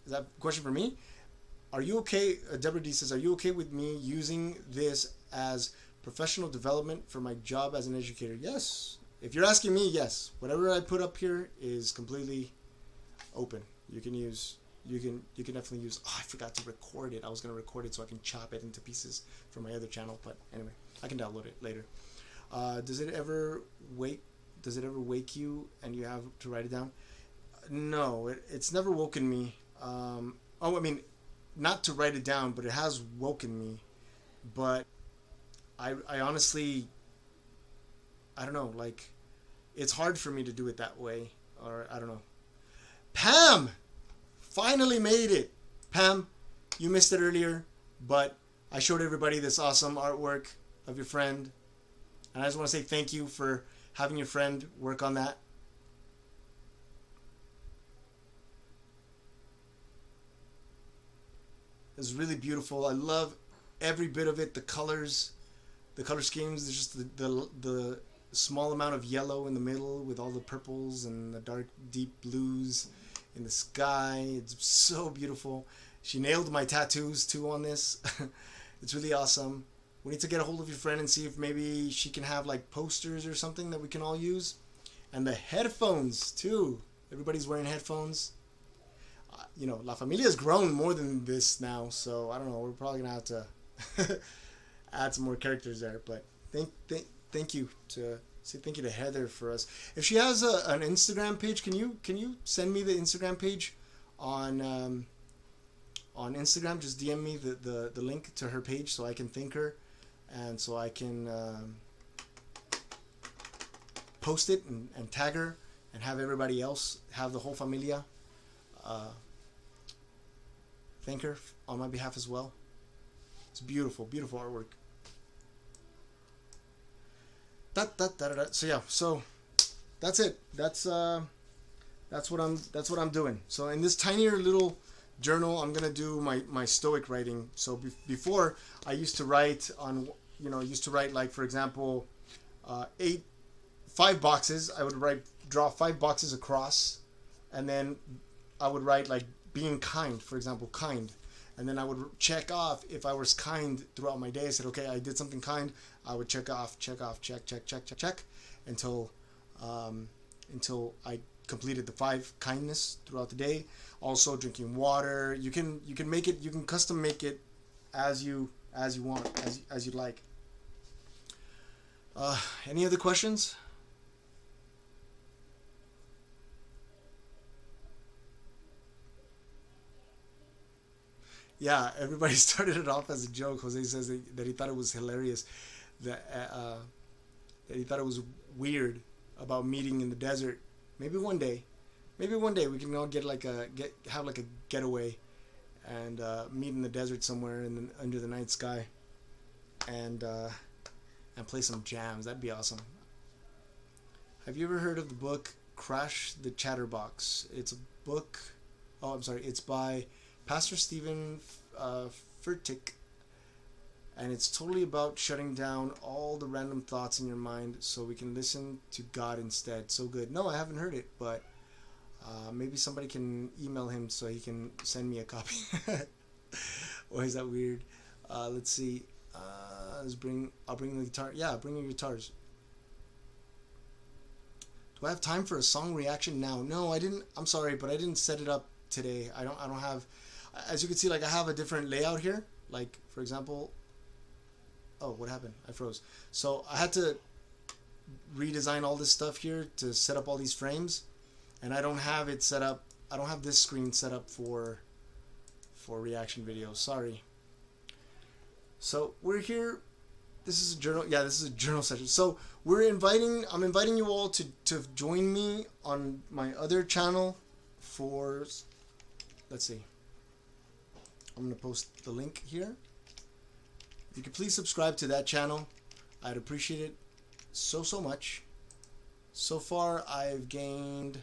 Is that a question for me? Are you okay? Deborah D says, are you okay with me using this as professional development for my job as an educator? Yes. If you're asking me, yes. Whatever I put up here is completely open. You can definitely use. Oh, I forgot to record it. I was going to record it so I can chop it into pieces for my other channel, but anyway, I can download it later. Does it ever wake? Does it ever wake you and you have to write it down? No, it's never woken me. Oh, I mean, not to write it down, but it has woken me. But I honestly, I don't know. Like, it's hard for me to do it that way, or I don't know. Pam, finally made it. Pam, you missed it earlier, but I showed everybody this awesome artwork of your friend, and I just want to say thank you for having your friend work on that. It's really beautiful. I love every bit of it. The colors, the color schemes. There's just the small amount of yellow in the middle with all the purples and the dark deep blues in the sky. It's so beautiful. She nailed my tattoos too on this. It's really awesome. We need to get a hold of your friend and see if maybe she can have like posters or something that we can all use. And the headphones too. Everybody's wearing headphones. You know, La Familia's grown more than this now, so I don't know. We're probably gonna have to add some more characters there. But thank you to say thank you to Heather for us. If she has an Instagram page, can you send me the Instagram page on Instagram? Just DM me the link to her page so I can thank her, and so I can post it and tag her and have everybody else, have the whole familia thank her on my behalf as well. It's beautiful, beautiful artwork. So yeah, so that's it. That's what I'm doing. So in this tinier little journal, I'm gonna do my stoic writing. So before I used to write on, like, for example, 5 boxes. I would draw 5 boxes across, and then I would write like being kind, for example, kind. And then I would check off if I was kind throughout my day. I said, okay, I did something kind. I would check off, check, until I completed the 5 kindness throughout the day. Also drinking water. You can make it. You can custom make it as you want, as you'd like. Any other questions? Yeah, everybody started it off as a joke. Jose says that he thought it was hilarious, that he thought it was weird about meeting in the desert. Maybe one day we can all have like a getaway and meet in the desert somewhere under the night sky, and play some jams. That'd be awesome. Have you ever heard of the book Crash the Chatterbox? It's a book. Oh, I'm sorry. It's by Pastor Stephen Furtick, and it's totally about shutting down all the random thoughts in your mind so we can listen to God instead. So good. No, I haven't heard it, but maybe somebody can email him so he can send me a copy. Or is that weird? Let's see. I'll bring the guitar. Yeah, bring your guitars. Do I have time for a song reaction now? No, I didn't. I'm sorry, but I didn't set it up today. I don't have. As you can see, like, I have a different layout here. Like, for example, oh, what happened? I froze. So I had to redesign all this stuff here to set up all these frames, and I don't have it set up. I don't have this screen set up for reaction videos. Sorry. So we're here. This is a journal. Yeah, this is a journal session. So I'm inviting you all to join me on my other channel for. Let's see. I'm going to post the link here. If you could please subscribe to that channel, I'd appreciate it so much. So far, I've gained...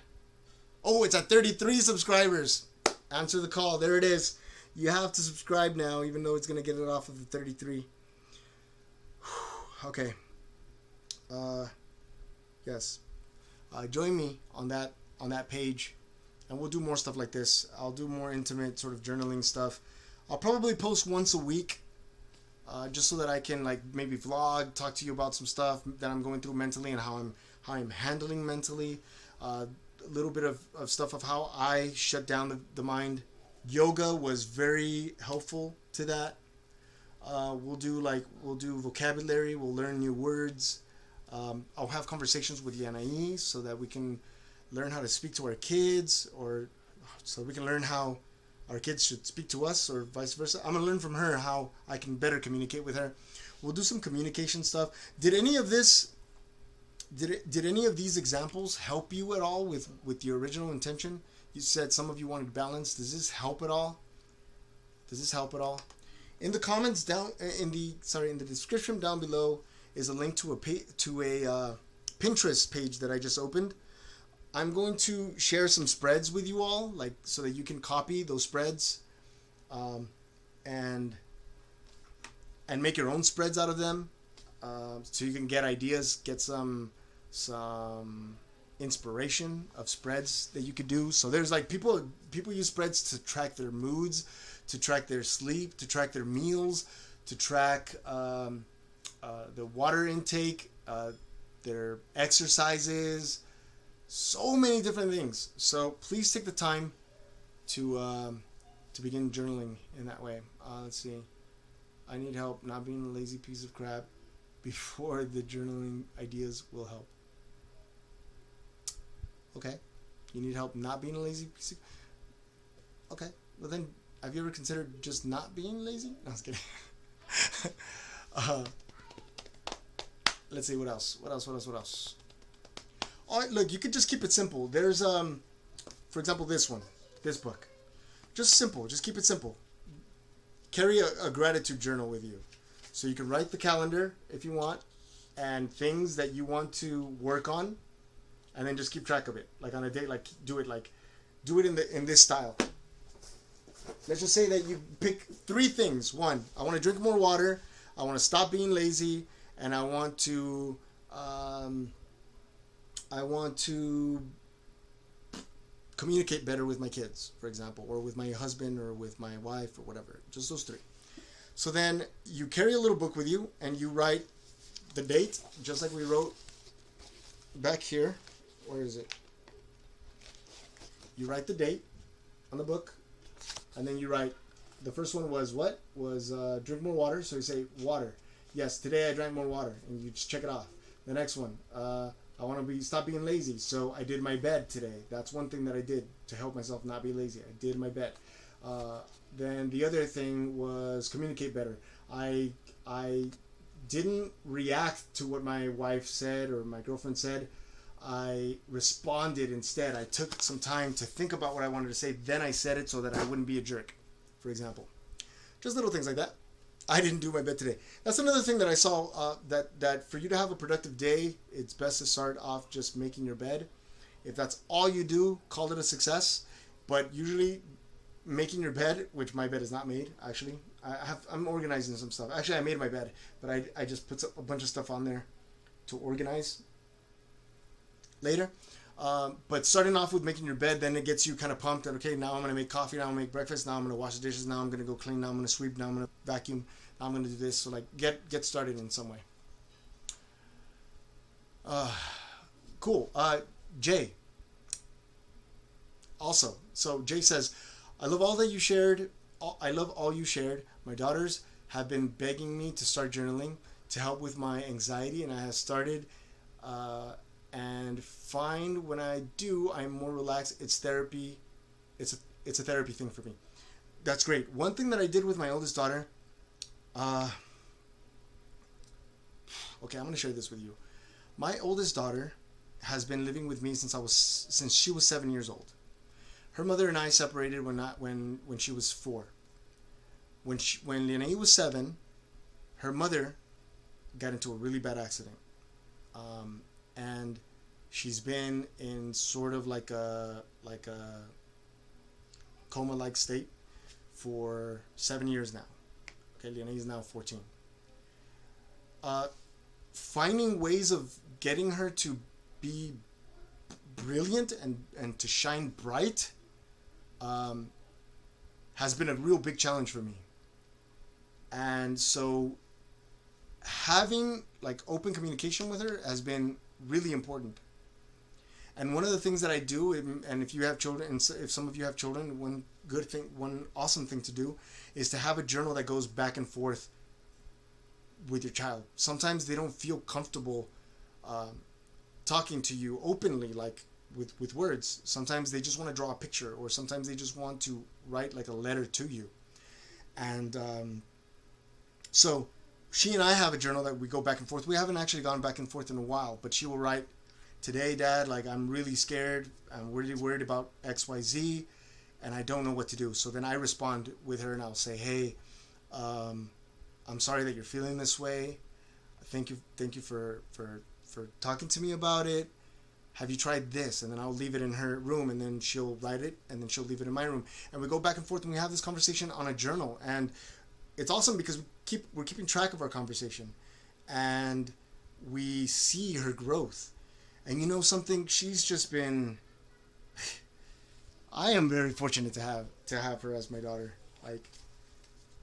Oh, it's at 33 subscribers. Answer the call. There it is. You have to subscribe now, even though it's going to get it off of the 33. Okay. Yes. Join me on that page, and we'll do more stuff like this. I'll do more intimate sort of journaling stuff. I'll probably post once a week, just so that I can, like, maybe vlog, talk to you about some stuff that I'm going through mentally and how I'm handling mentally. A little bit of stuff of how I shut down the mind. Yoga was very helpful to that. We'll do vocabulary. We'll learn new words. I'll have conversations with Yanai so that we can learn how to speak to our kids, or so we can learn how our kids should speak to us, or vice versa. I'm gonna learn from her how I can better communicate with her. We'll do some communication stuff. Did any of these examples help you at all with your original intention? You said some of you wanted balance. Does this help at all? In the comments down in the description down below is a link to a Pinterest page that I just opened. I'm going to share some spreads with you all, like so that you can copy those spreads, and make your own spreads out of them, so you can get ideas, get some inspiration of spreads that you could do. So there's like people use spreads to track their moods, to track their sleep, to track their meals, to track the water intake, their exercises, so many different things. So please take the time to begin journaling in that way. Let's see. I need help not being a lazy piece of crap. Before the journaling ideas will help. Okay. You need help not being a lazy piece of... Okay. Well then, have you ever considered just not being lazy? No, I was kidding. Let's see, what else? All right, look, you could just keep it simple. There's, for example, this book. Just simple. Just keep it simple. Carry a gratitude journal with you. So you can write the calendar if you want, and things that you want to work on, and then just keep track of it. Like on a day, like do it in this style. Let's just say that you pick 3 things. 1, I want to drink more water. I want to stop being lazy, and I want to communicate better with my kids, for example, or with my husband, or with my wife, or whatever. Just those 3. So then you carry a little book with you, and you write the date, just like we wrote back here. Where is it? You write the date on the book, and then you write, the first one was what? Was drink more water. So you say water. Yes, today I drank more water, and you just check it off. The next one, I want to stop being lazy, so I did my bed today. That's one thing that I did to help myself not be lazy. I did my bed. Then the other thing was communicate better. I didn't react to what my wife said or my girlfriend said. I responded instead. I took some time to think about what I wanted to say. Then I said it so that I wouldn't be a jerk, for example. Just little things like that. I didn't do my bed today. That's another thing that I saw, that for you to have a productive day, it's best to start off just making your bed. If that's all you do, call it a success. But usually making your bed, which my bed is not made, actually. I'm organizing some stuff. Actually, I made my bed, but I just put a bunch of stuff on there to organize later. But starting off with making your bed, then it gets you kind of pumped that, okay, now I'm going to make coffee, now I'm going to make breakfast, now I'm going to wash the dishes, now I'm going to go clean, now I'm going to sweep, now I'm going to vacuum, now I'm going to do this. So like get started in some way. Cool. Jay. Also, so Jay says, I love all that you shared. I love all you shared. My daughters have been begging me to start journaling to help with my anxiety, and I have started, and find when I do, I'm more relaxed. It's therapy. It's a therapy thing for me. That's great. One thing that I did with my oldest daughter, okay, I'm going to share this with you. My oldest daughter has been living with me since she was 7 years old. Her mother and I separated when she was 4. When Leonardo was 7, her mother got into a really bad accident, and she's been in sort of like a coma-like state for 7 years now. Okay, Leonardo is now 14. Finding ways of getting her to be brilliant and to shine bright has been a real big challenge for me. And so having like open communication with her has been really important. And one of the things that I do, and if you have children, and if some of you have children, one awesome thing to do is to have a journal that goes back and forth with your child. Sometimes they don't feel comfortable talking to you openly, like with words. Sometimes they just want to draw a picture, or sometimes they just want to write like a letter to you. And so she and I have a journal that we go back and forth. We haven't actually gone back and forth in a while, but she will write, "Today, Dad, like I'm really scared. I'm really worried about XYZ, and I don't know what to do." So then I respond with her and I'll say, "Hey, I'm sorry that you're feeling this way. Thank you for talking to me about it. Have you tried this?" And then I'll leave it in her room, and then she'll write it, and then she'll leave it in my room, and we go back and forth, and we have this conversation on a journal. And it's awesome because we're keeping track of our conversation, and we see her growth. And you know something, she's just been, I am very fortunate to have her as my daughter. Like,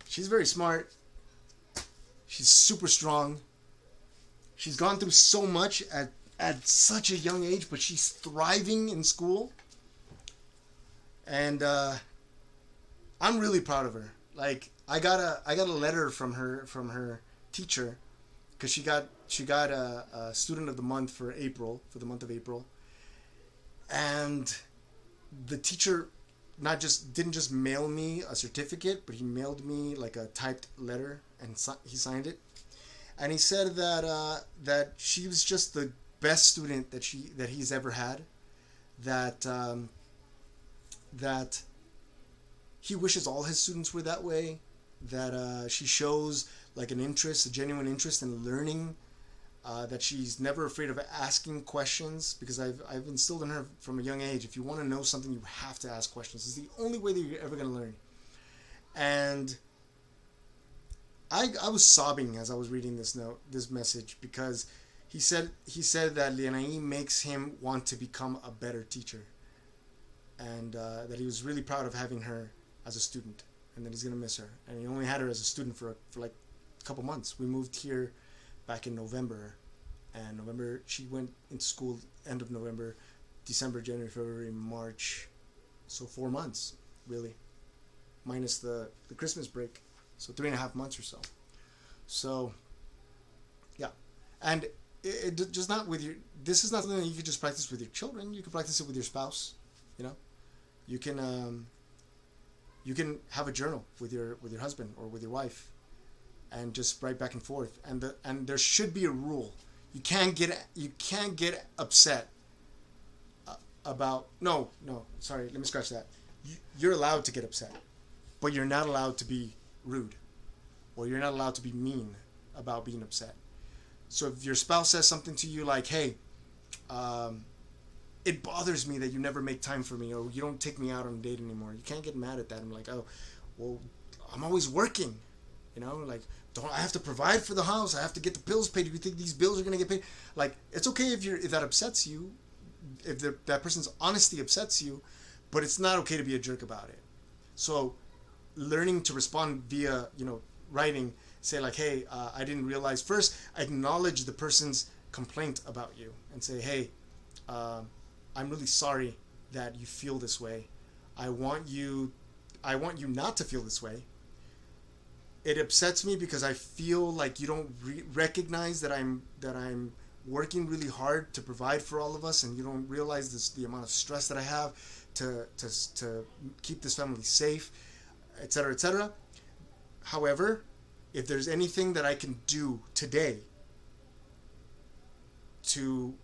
she's very smart. She's super strong. She's gone through so much at such a young age, but she's thriving in school. And I'm really proud of her. Like, I got a letter from her teacher, because she got a student of the month for the month of April. And the teacher didn't just mail me a certificate, but he mailed me like a typed letter, and he signed it. And he said that she was just the best student that he's ever had. That he wishes all his students were that way. That she shows like a genuine interest in learning. That she's never afraid of asking questions, because I've instilled in her from a young age, if you want to know something, you have to ask questions. It's the only way that you're ever going to learn. And I was sobbing as I was reading this message, because he said that Leonai makes him want to become a better teacher, and that he was really proud of having her as a student, and that he's going to miss her. And he only had her as a student for like a couple months. We moved here back in November, and she went into school end of November, December, January, February, March, so 4 months really, minus the Christmas break, so 3.5 months or so. So yeah, and it just not with your. This is not something that you could just practice with your children. You can practice it with your spouse. You know, you can have a journal with your husband or with your wife, and just write back and forth. And there should be a rule. You can't get upset about. No, sorry. Let me scratch that. You're allowed to get upset, but you're not allowed to be rude, or you're not allowed to be mean about being upset. So if your spouse says something to you like, "Hey, it bothers me that you never make time for me, or you don't take me out on a date anymore," you can't get mad at that. I'm like, "Oh, well, I'm always working. You know, like, I have to provide for the house. I have to get the bills paid. Do you think these bills are going to get paid?" Like, it's okay if that upsets you, if that person's honesty upsets you, but it's not okay to be a jerk about it. So learning to respond via, writing, say like, "Hey, I didn't realize." First, acknowledge the person's complaint about you and say, "Hey, I'm really sorry that you feel this way. I want you not to feel this way. It upsets me because I feel like you don't recognize that I'm working really hard to provide for all of us, and you don't realize the amount of stress that I have to keep this family safe, etc., etc. However, if there's anything that I can do today to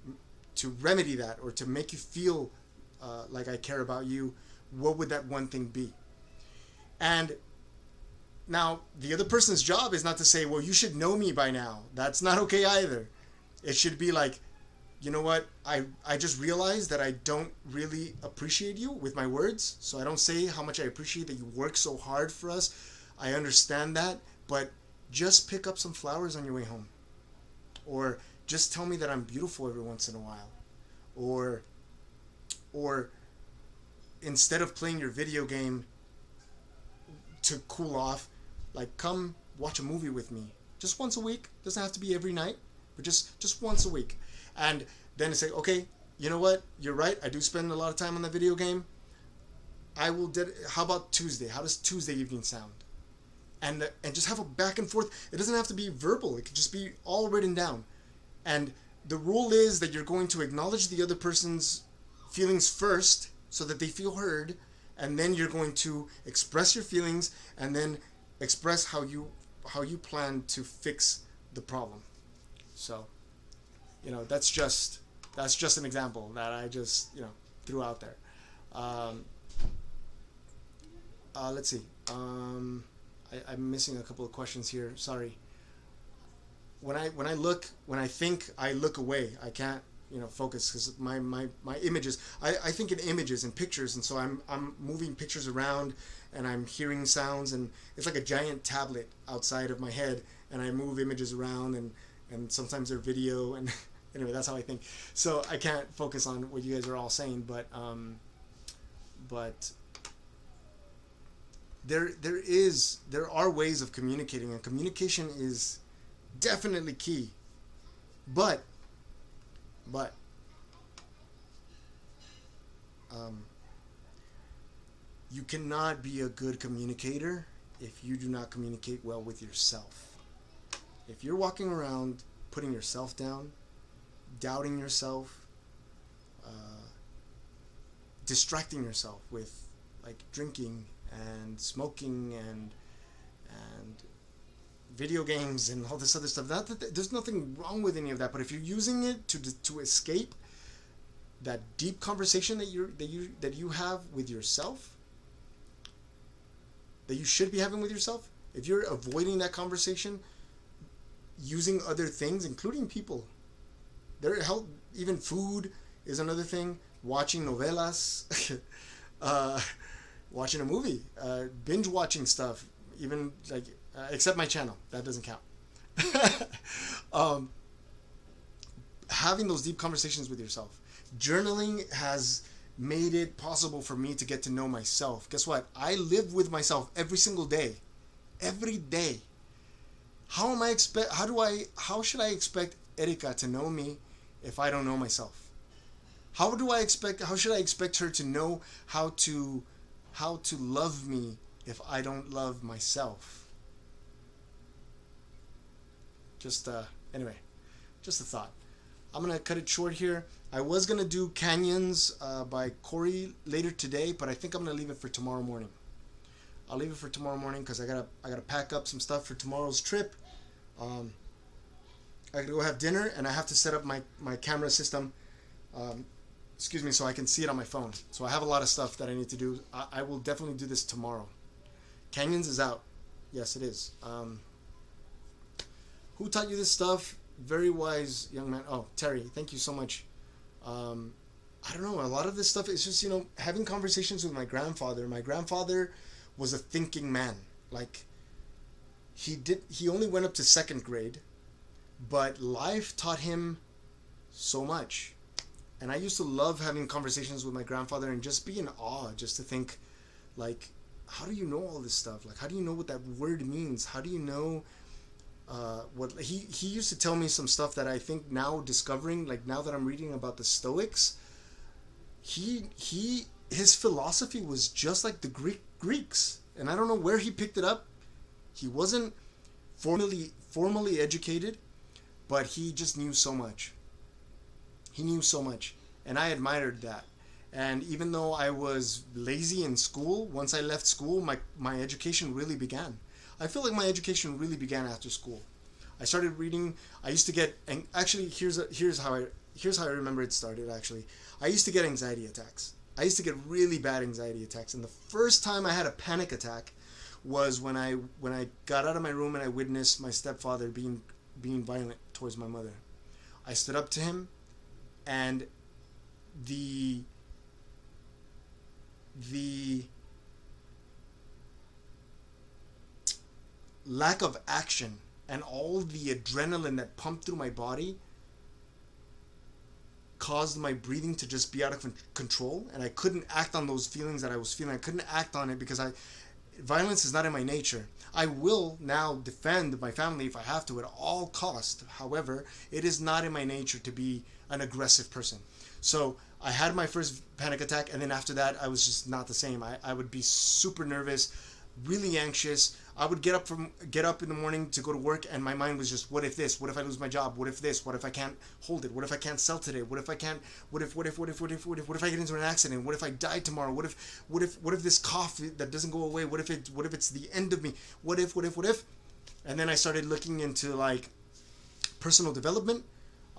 remedy that, or to make you feel like I care about you, what would that one thing be?" And now, the other person's job is not to say, "Well, you should know me by now." That's not okay either. It should be like, "You know what? I just realized that I don't really appreciate you with my words, so I don't say how much I appreciate that you work so hard for us. I understand that, but just pick up some flowers on your way home. Or just tell me that I'm beautiful every once in a while. Or instead of playing your video game to cool off, like, come watch a movie with me just once a week. Doesn't have to be every night, but just once a week." And then say, "Okay, you know what? You're right. I do spend a lot of time on the video game. How about Tuesday? How does Tuesday evening sound?" And just have a back and forth. It doesn't have to be verbal. It could just be all written down. And the rule is that you're going to acknowledge the other person's feelings first so that they feel heard, and then you're going to express your feelings and then express how you plan to fix the problem. So, that's just an example that I just threw out there. Let's see. I'm missing a couple of questions here. Sorry. When I think I look away, I can't focus because my images. I think in images and pictures, and so I'm moving pictures around and I'm hearing sounds, and it's like a giant tablet outside of my head, and I move images around, and sometimes they're video, and anyway, that's how I think. So I can't focus on what you guys are all saying, but there are ways of communicating, and communication is definitely key. But you cannot be a good communicator if you do not communicate well with yourself. If you're walking around putting yourself down, doubting yourself, distracting yourself with like drinking and smoking and video games and all this other stuff, there's nothing wrong with any of that. But if you're using it to escape that deep conversation that you have with yourself, that you should be having with yourself, if you're avoiding that conversation using other things, including people, even food is another thing. Watching novelas, watching a movie, binge watching stuff, even like except my channel, that doesn't count. Having those deep conversations with yourself. Journaling has made it possible for me to get to know myself. Guess what? I live with myself every single day. Every day. How should I expect Erika to know me if I don't know myself? How should I expect her to know how to love me if I don't love myself? Anyway, just a thought. I'm going to cut it short here. I was going to do Canyons by Corey later today, but I think I'm going to leave it for tomorrow morning. I'll leave it for tomorrow morning because I gotta pack up some stuff for tomorrow's trip. I gotta go have dinner, and I have to set up my camera system, so I can see it on my phone. So I have a lot of stuff that I need to do. I will definitely do this tomorrow. Canyons is out. Yes, it is. Who taught you this stuff? Very wise young man. Oh, Terry, thank you so much. I don't know. A lot of this stuff is just, having conversations with my grandfather. My grandfather was a thinking man. Like, he only went up to 2nd grade, but life taught him so much. And I used to love having conversations with my grandfather and just be in awe, just to think, like, how do you know all this stuff? Like, how do you know what that word means? How do you know what he used to tell me some stuff that I think now discovering, like now that I'm reading about the Stoics, his philosophy was just like the Greeks, and I don't know where he picked it up. He wasn't formally educated, but he just knew so much. He knew so much, and I admired that. And even though I was lazy in school, once I left school, my education really began. I feel like my education really began after school. I started reading. I used to get, and actually here's how I remember it started. Actually, I used to get anxiety attacks. I used to get really bad anxiety attacks, and the first time I had a panic attack was when I got out of my room and I witnessed my stepfather being violent towards my mother. I stood up to him, and the lack of action and all the adrenaline that pumped through my body caused my breathing to just be out of control, and I couldn't act on those feelings that I was feeling. I couldn't act on it because violence is not in my nature. I will now defend my family if I have to at all cost. However, it is not in my nature to be an aggressive person. So I had my first panic attack, and then after that I was just not the same. I would be super nervous. really anxious. I would get up in the morning to go to work, and my mind was just, what if this? What if I lose my job? What if this? What if I can't hold it? What if I can't sell today? What if I can't? What if I get into an accident? What if I die tomorrow? What if this cough that doesn't go away? What if it's the end of me? What if? And then I started looking into like personal development,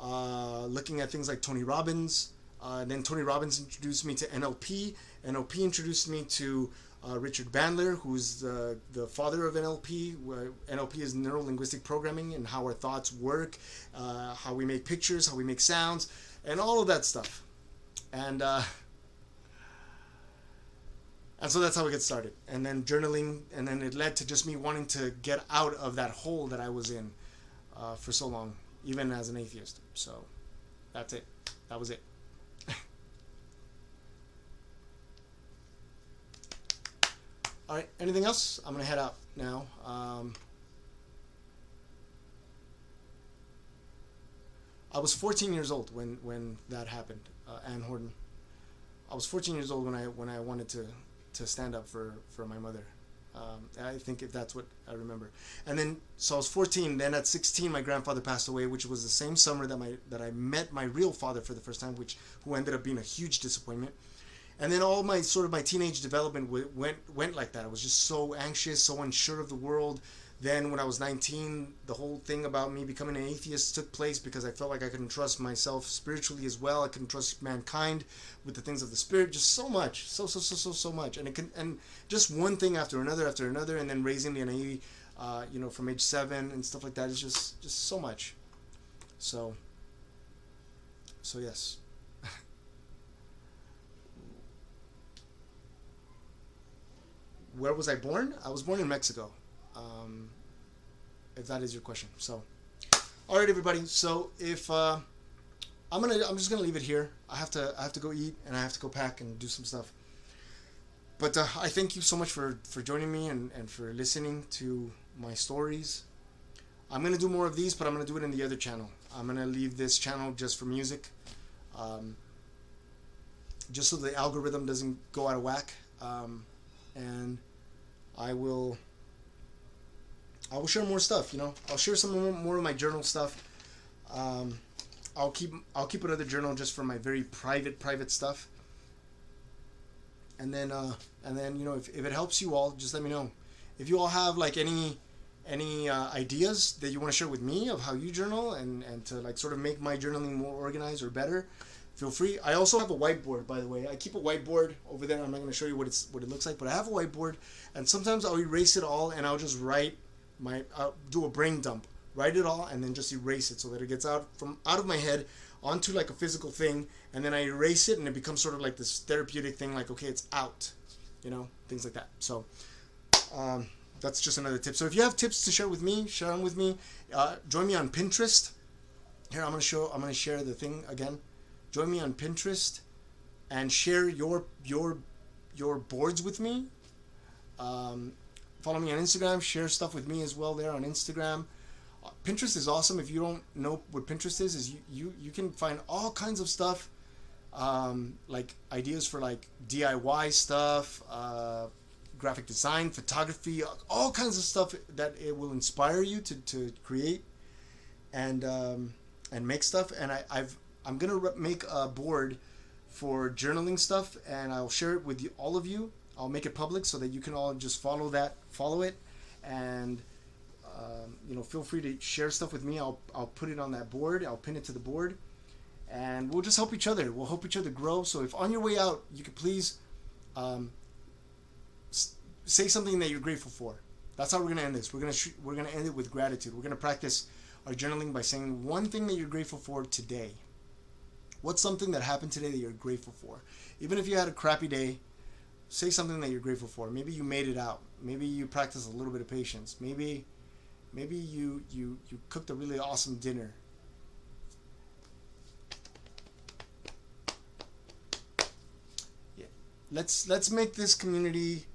looking at things like Tony Robbins. And then Tony Robbins introduced me to NLP. NLP introduced me to Richard Bandler, who's the father of NLP. NLP is neuro-linguistic programming, and how our thoughts work, how we make pictures, how we make sounds, and all of that stuff. And so that's how we get started. And then journaling, and then it led to just me wanting to get out of that hole that I was in for so long, even as an atheist. So that's it. That was it. All right, anything else? I'm going to head out now. I was 14 years old when that happened, Ann Horton. I was 14 years old when I wanted to stand up for my mother. I think if that's what I remember. And then, so I was 14. Then at 16, my grandfather passed away, which was the same summer that I met my real father for the first time, who ended up being a huge disappointment. And then all my teenage development went like that. I was just so anxious, so unsure of the world. Then when I was 19, the whole thing about me becoming an atheist took place because I felt like I couldn't trust myself spiritually as well. I couldn't trust mankind with the things of the spirit. Just so much, so much. And just one thing after another, and then raising Leonardo, from age 7 and stuff like that is just so much. So yes. Where was I born? I was born in Mexico, if that is your question. So, all right, everybody. So if I'm just gonna leave it here. I have to go eat, and I have to go pack and do some stuff. But I thank you so much for joining me and for listening to my stories. I'm gonna do more of these, but I'm gonna do it in the other channel. I'm gonna leave this channel just for music, just so the algorithm doesn't go out of whack. And I will share more stuff. I'll share some more of my journal stuff. I'll keep another journal just for my very private stuff. And then if it helps you all, just let me know. If you all have like any ideas that you want to share with me of how you journal and to like sort of make my journaling more organized or better, feel free. I also have a whiteboard, by the way. I keep a whiteboard over there. I'm not going to show you what it looks like, but I have a whiteboard, and sometimes I'll erase it all, and I'll just I'll do a brain dump, write it all, and then just erase it so that it gets out of my head onto like a physical thing, and then I erase it, and it becomes sort of like this therapeutic thing, like, okay, it's out, things like that. So that's just another tip. So if you have tips to share with me, share them with me. Join me on Pinterest. Here, I'm going to share the thing again. Join me on Pinterest and share your boards with me. Follow me on Instagram. Share stuff with me as well there on Instagram. Pinterest is awesome. If you don't know what Pinterest is you can find all kinds of stuff, like ideas for like DIY stuff, graphic design, photography, all kinds of stuff that it will inspire you to create and make stuff. And I'm going to make a board for journaling stuff, and I'll share it with all of you. I'll make it public so that you can all just follow it, and feel free to share stuff with me. I'll put it on that board. I'll pin it to the board, and we'll just help each other. We'll help each other grow. So if on your way out, you could please say something that you're grateful for. That's how we're going to end this. We're going to end it with gratitude. We're going to practice our journaling by saying one thing that you're grateful for today. What's something that happened today that you're grateful for? Even if you had a crappy day, say something that you're grateful for. Maybe you made it out. Maybe you practiced a little bit of patience. Maybe you cooked a really awesome dinner. Yeah. Let's make this community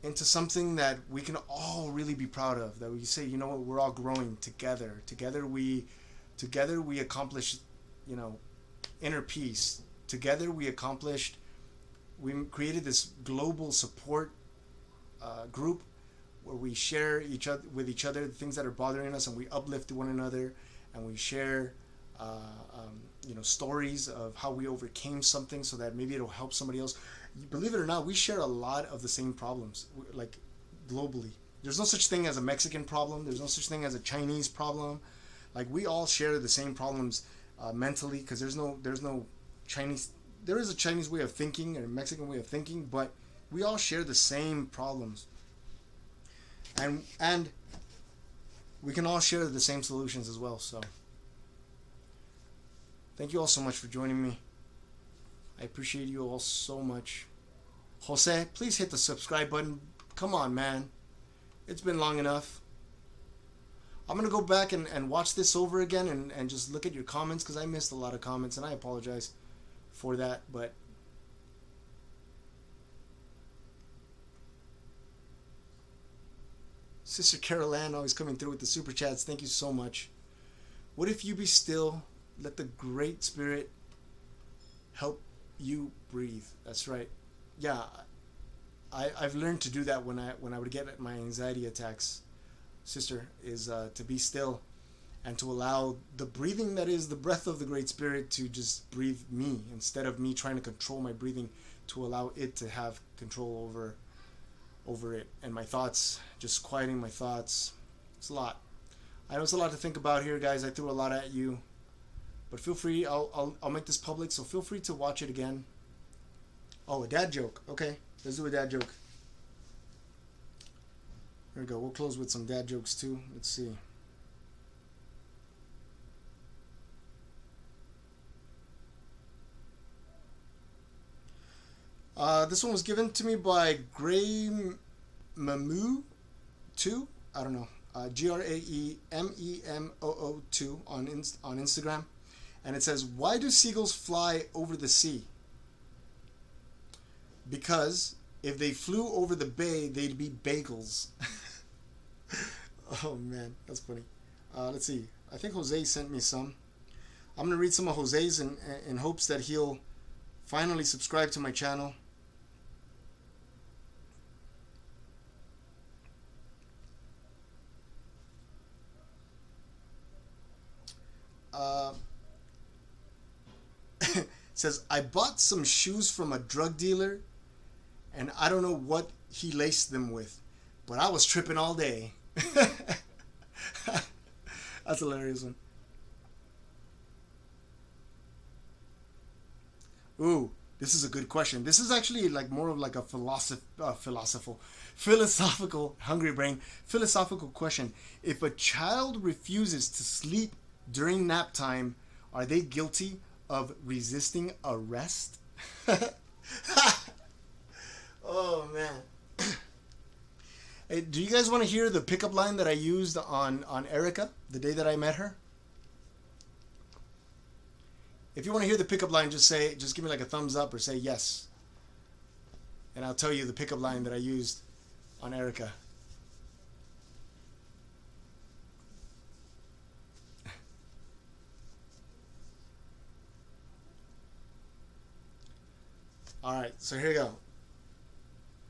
into something that we can all really be proud of. That we say, you know what, we're all growing together. Together we accomplished, inner peace. Together we created this global support group where we share with each other the things that are bothering us, and we uplift one another, and we share stories of how we overcame something, so that maybe it'll help somebody else. Believe it or not, we share a lot of the same problems, like globally. There's no such thing as a Mexican problem. There's no such thing as a Chinese problem. Like, we all share the same problems mentally, because there's no Chinese. There is a Chinese way of thinking and a Mexican way of thinking, but we all share the same problems, and we can all share the same solutions as well. So thank you all so much for joining me. I appreciate you all so much. Jose, please hit the subscribe button. Come on, man. It's been long enough. I'm going to go back and watch this over again and just look at your comments, because I missed a lot of comments, and I apologize for that. But Sister Carol Ann always coming through with the super chats. Thank you so much. What if you be still? Let the Great Spirit help you breathe. That's right. Yeah, I've learned to do that when I would get my anxiety attacks, sister, is to be still and to allow the breathing that is the breath of the Great Spirit to just breathe me, instead of me trying to control my breathing, to allow it to have control over it, and my thoughts, just quieting my thoughts. It's a lot. I know it's a lot to think about here, guys. I threw a lot at you, but feel free. I'll make this public, so feel free to watch it again. Oh, a dad joke. Okay, let's do a dad joke. Here we go. We'll close with some dad jokes too. Let's see. This one was given to me by Gray Mamoo 2. I don't know. GRAEMEMOO2 on Instagram, and it says, "Why do seagulls fly over the sea?" Because if they flew over the bay, they'd be bagels. Oh man, that's funny. Let's see. I think Jose sent me some. I'm gonna read some of Jose's in hopes that he'll finally subscribe to my channel. Says, "I bought some shoes from a drug dealer, and I don't know what he laced them with, but I was tripping all day." That's a hilarious one. Ooh, this is a good question. This is actually like more of like a philosophical, hungry brain, philosophical question. If a child refuses to sleep during nap time, are they guilty of resisting arrest? Oh man. Hey, do you guys want to hear the pickup line that I used on Erica the day that I met her? If you want to hear the pickup line, just give me like a thumbs up or say yes, and I'll tell you the pickup line that I used on Erica. Alright, so here you go.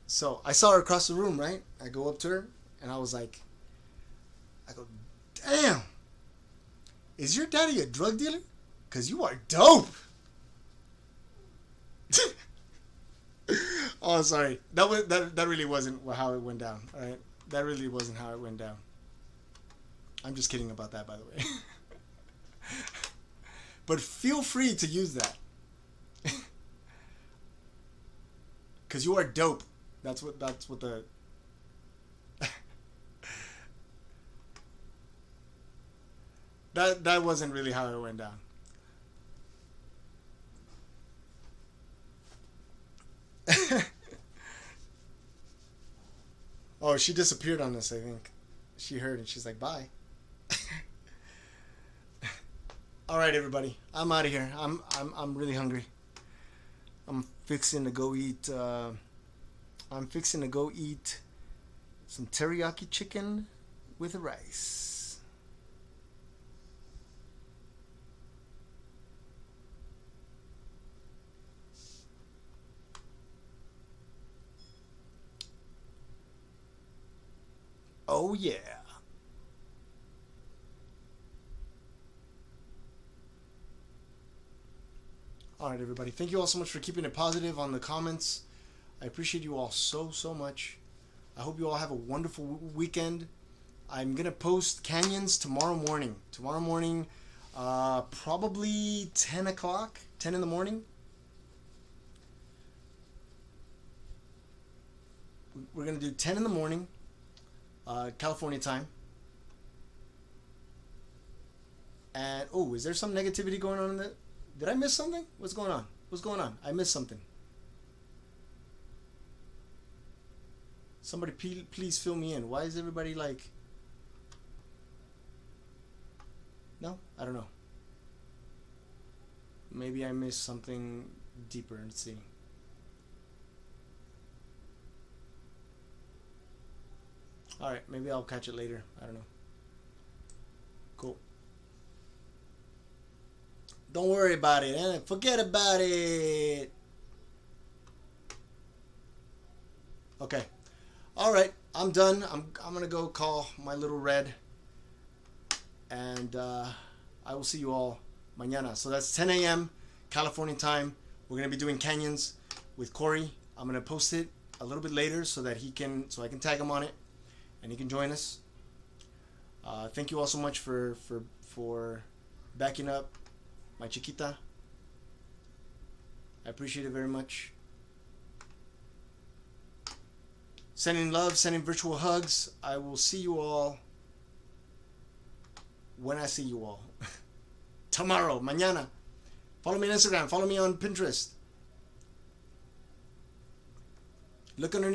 So I saw her across the room, right? I go up to her and I go, "Damn, is your daddy a drug dealer? 'Cause you are dope." Oh, sorry. That really wasn't how it went down. All right, that really wasn't how it went down. I'm just kidding about that, by the way. But feel free to use that. 'Cause you are dope. That's what the that wasn't really how it went down. Oh, she disappeared on us, I think. She heard and she's like, "Bye." All right, everybody. I'm out of here. I'm really hungry. I'm fixing to go eat some teriyaki chicken with rice. Oh yeah. All right, everybody. Thank you all so much for keeping it positive on the comments. I appreciate you all so, so much. I hope you all have a wonderful weekend. I'm going to post canyons tomorrow morning. Tomorrow morning, probably 10 o'clock, 10 in the morning. We're going to do 10 in the morning, California time. And, oh, is there some negativity going on in that? Did I miss something? What's going on? What's going on? I missed something. Somebody please fill me in. Why is everybody like... No? I don't know. Maybe I missed something deeper. Let's see. Alright, maybe I'll catch it later. I don't know. Cool. Don't worry about it, eh? Forget about it. Okay. Alright, I'm done. I'm gonna go call my little Red. And I will see you all mañana. So that's 10 a.m. California time. We're gonna be doing canyons with Corey. I'm gonna post it a little bit later so that I can tag him on it and he can join us. Thank you all so much for backing up my chiquita. I appreciate it very much. Sending love, sending virtual hugs. I will see you all when I see you all. Tomorrow, mañana. Follow me on Instagram. Follow me on Pinterest. Look underneath.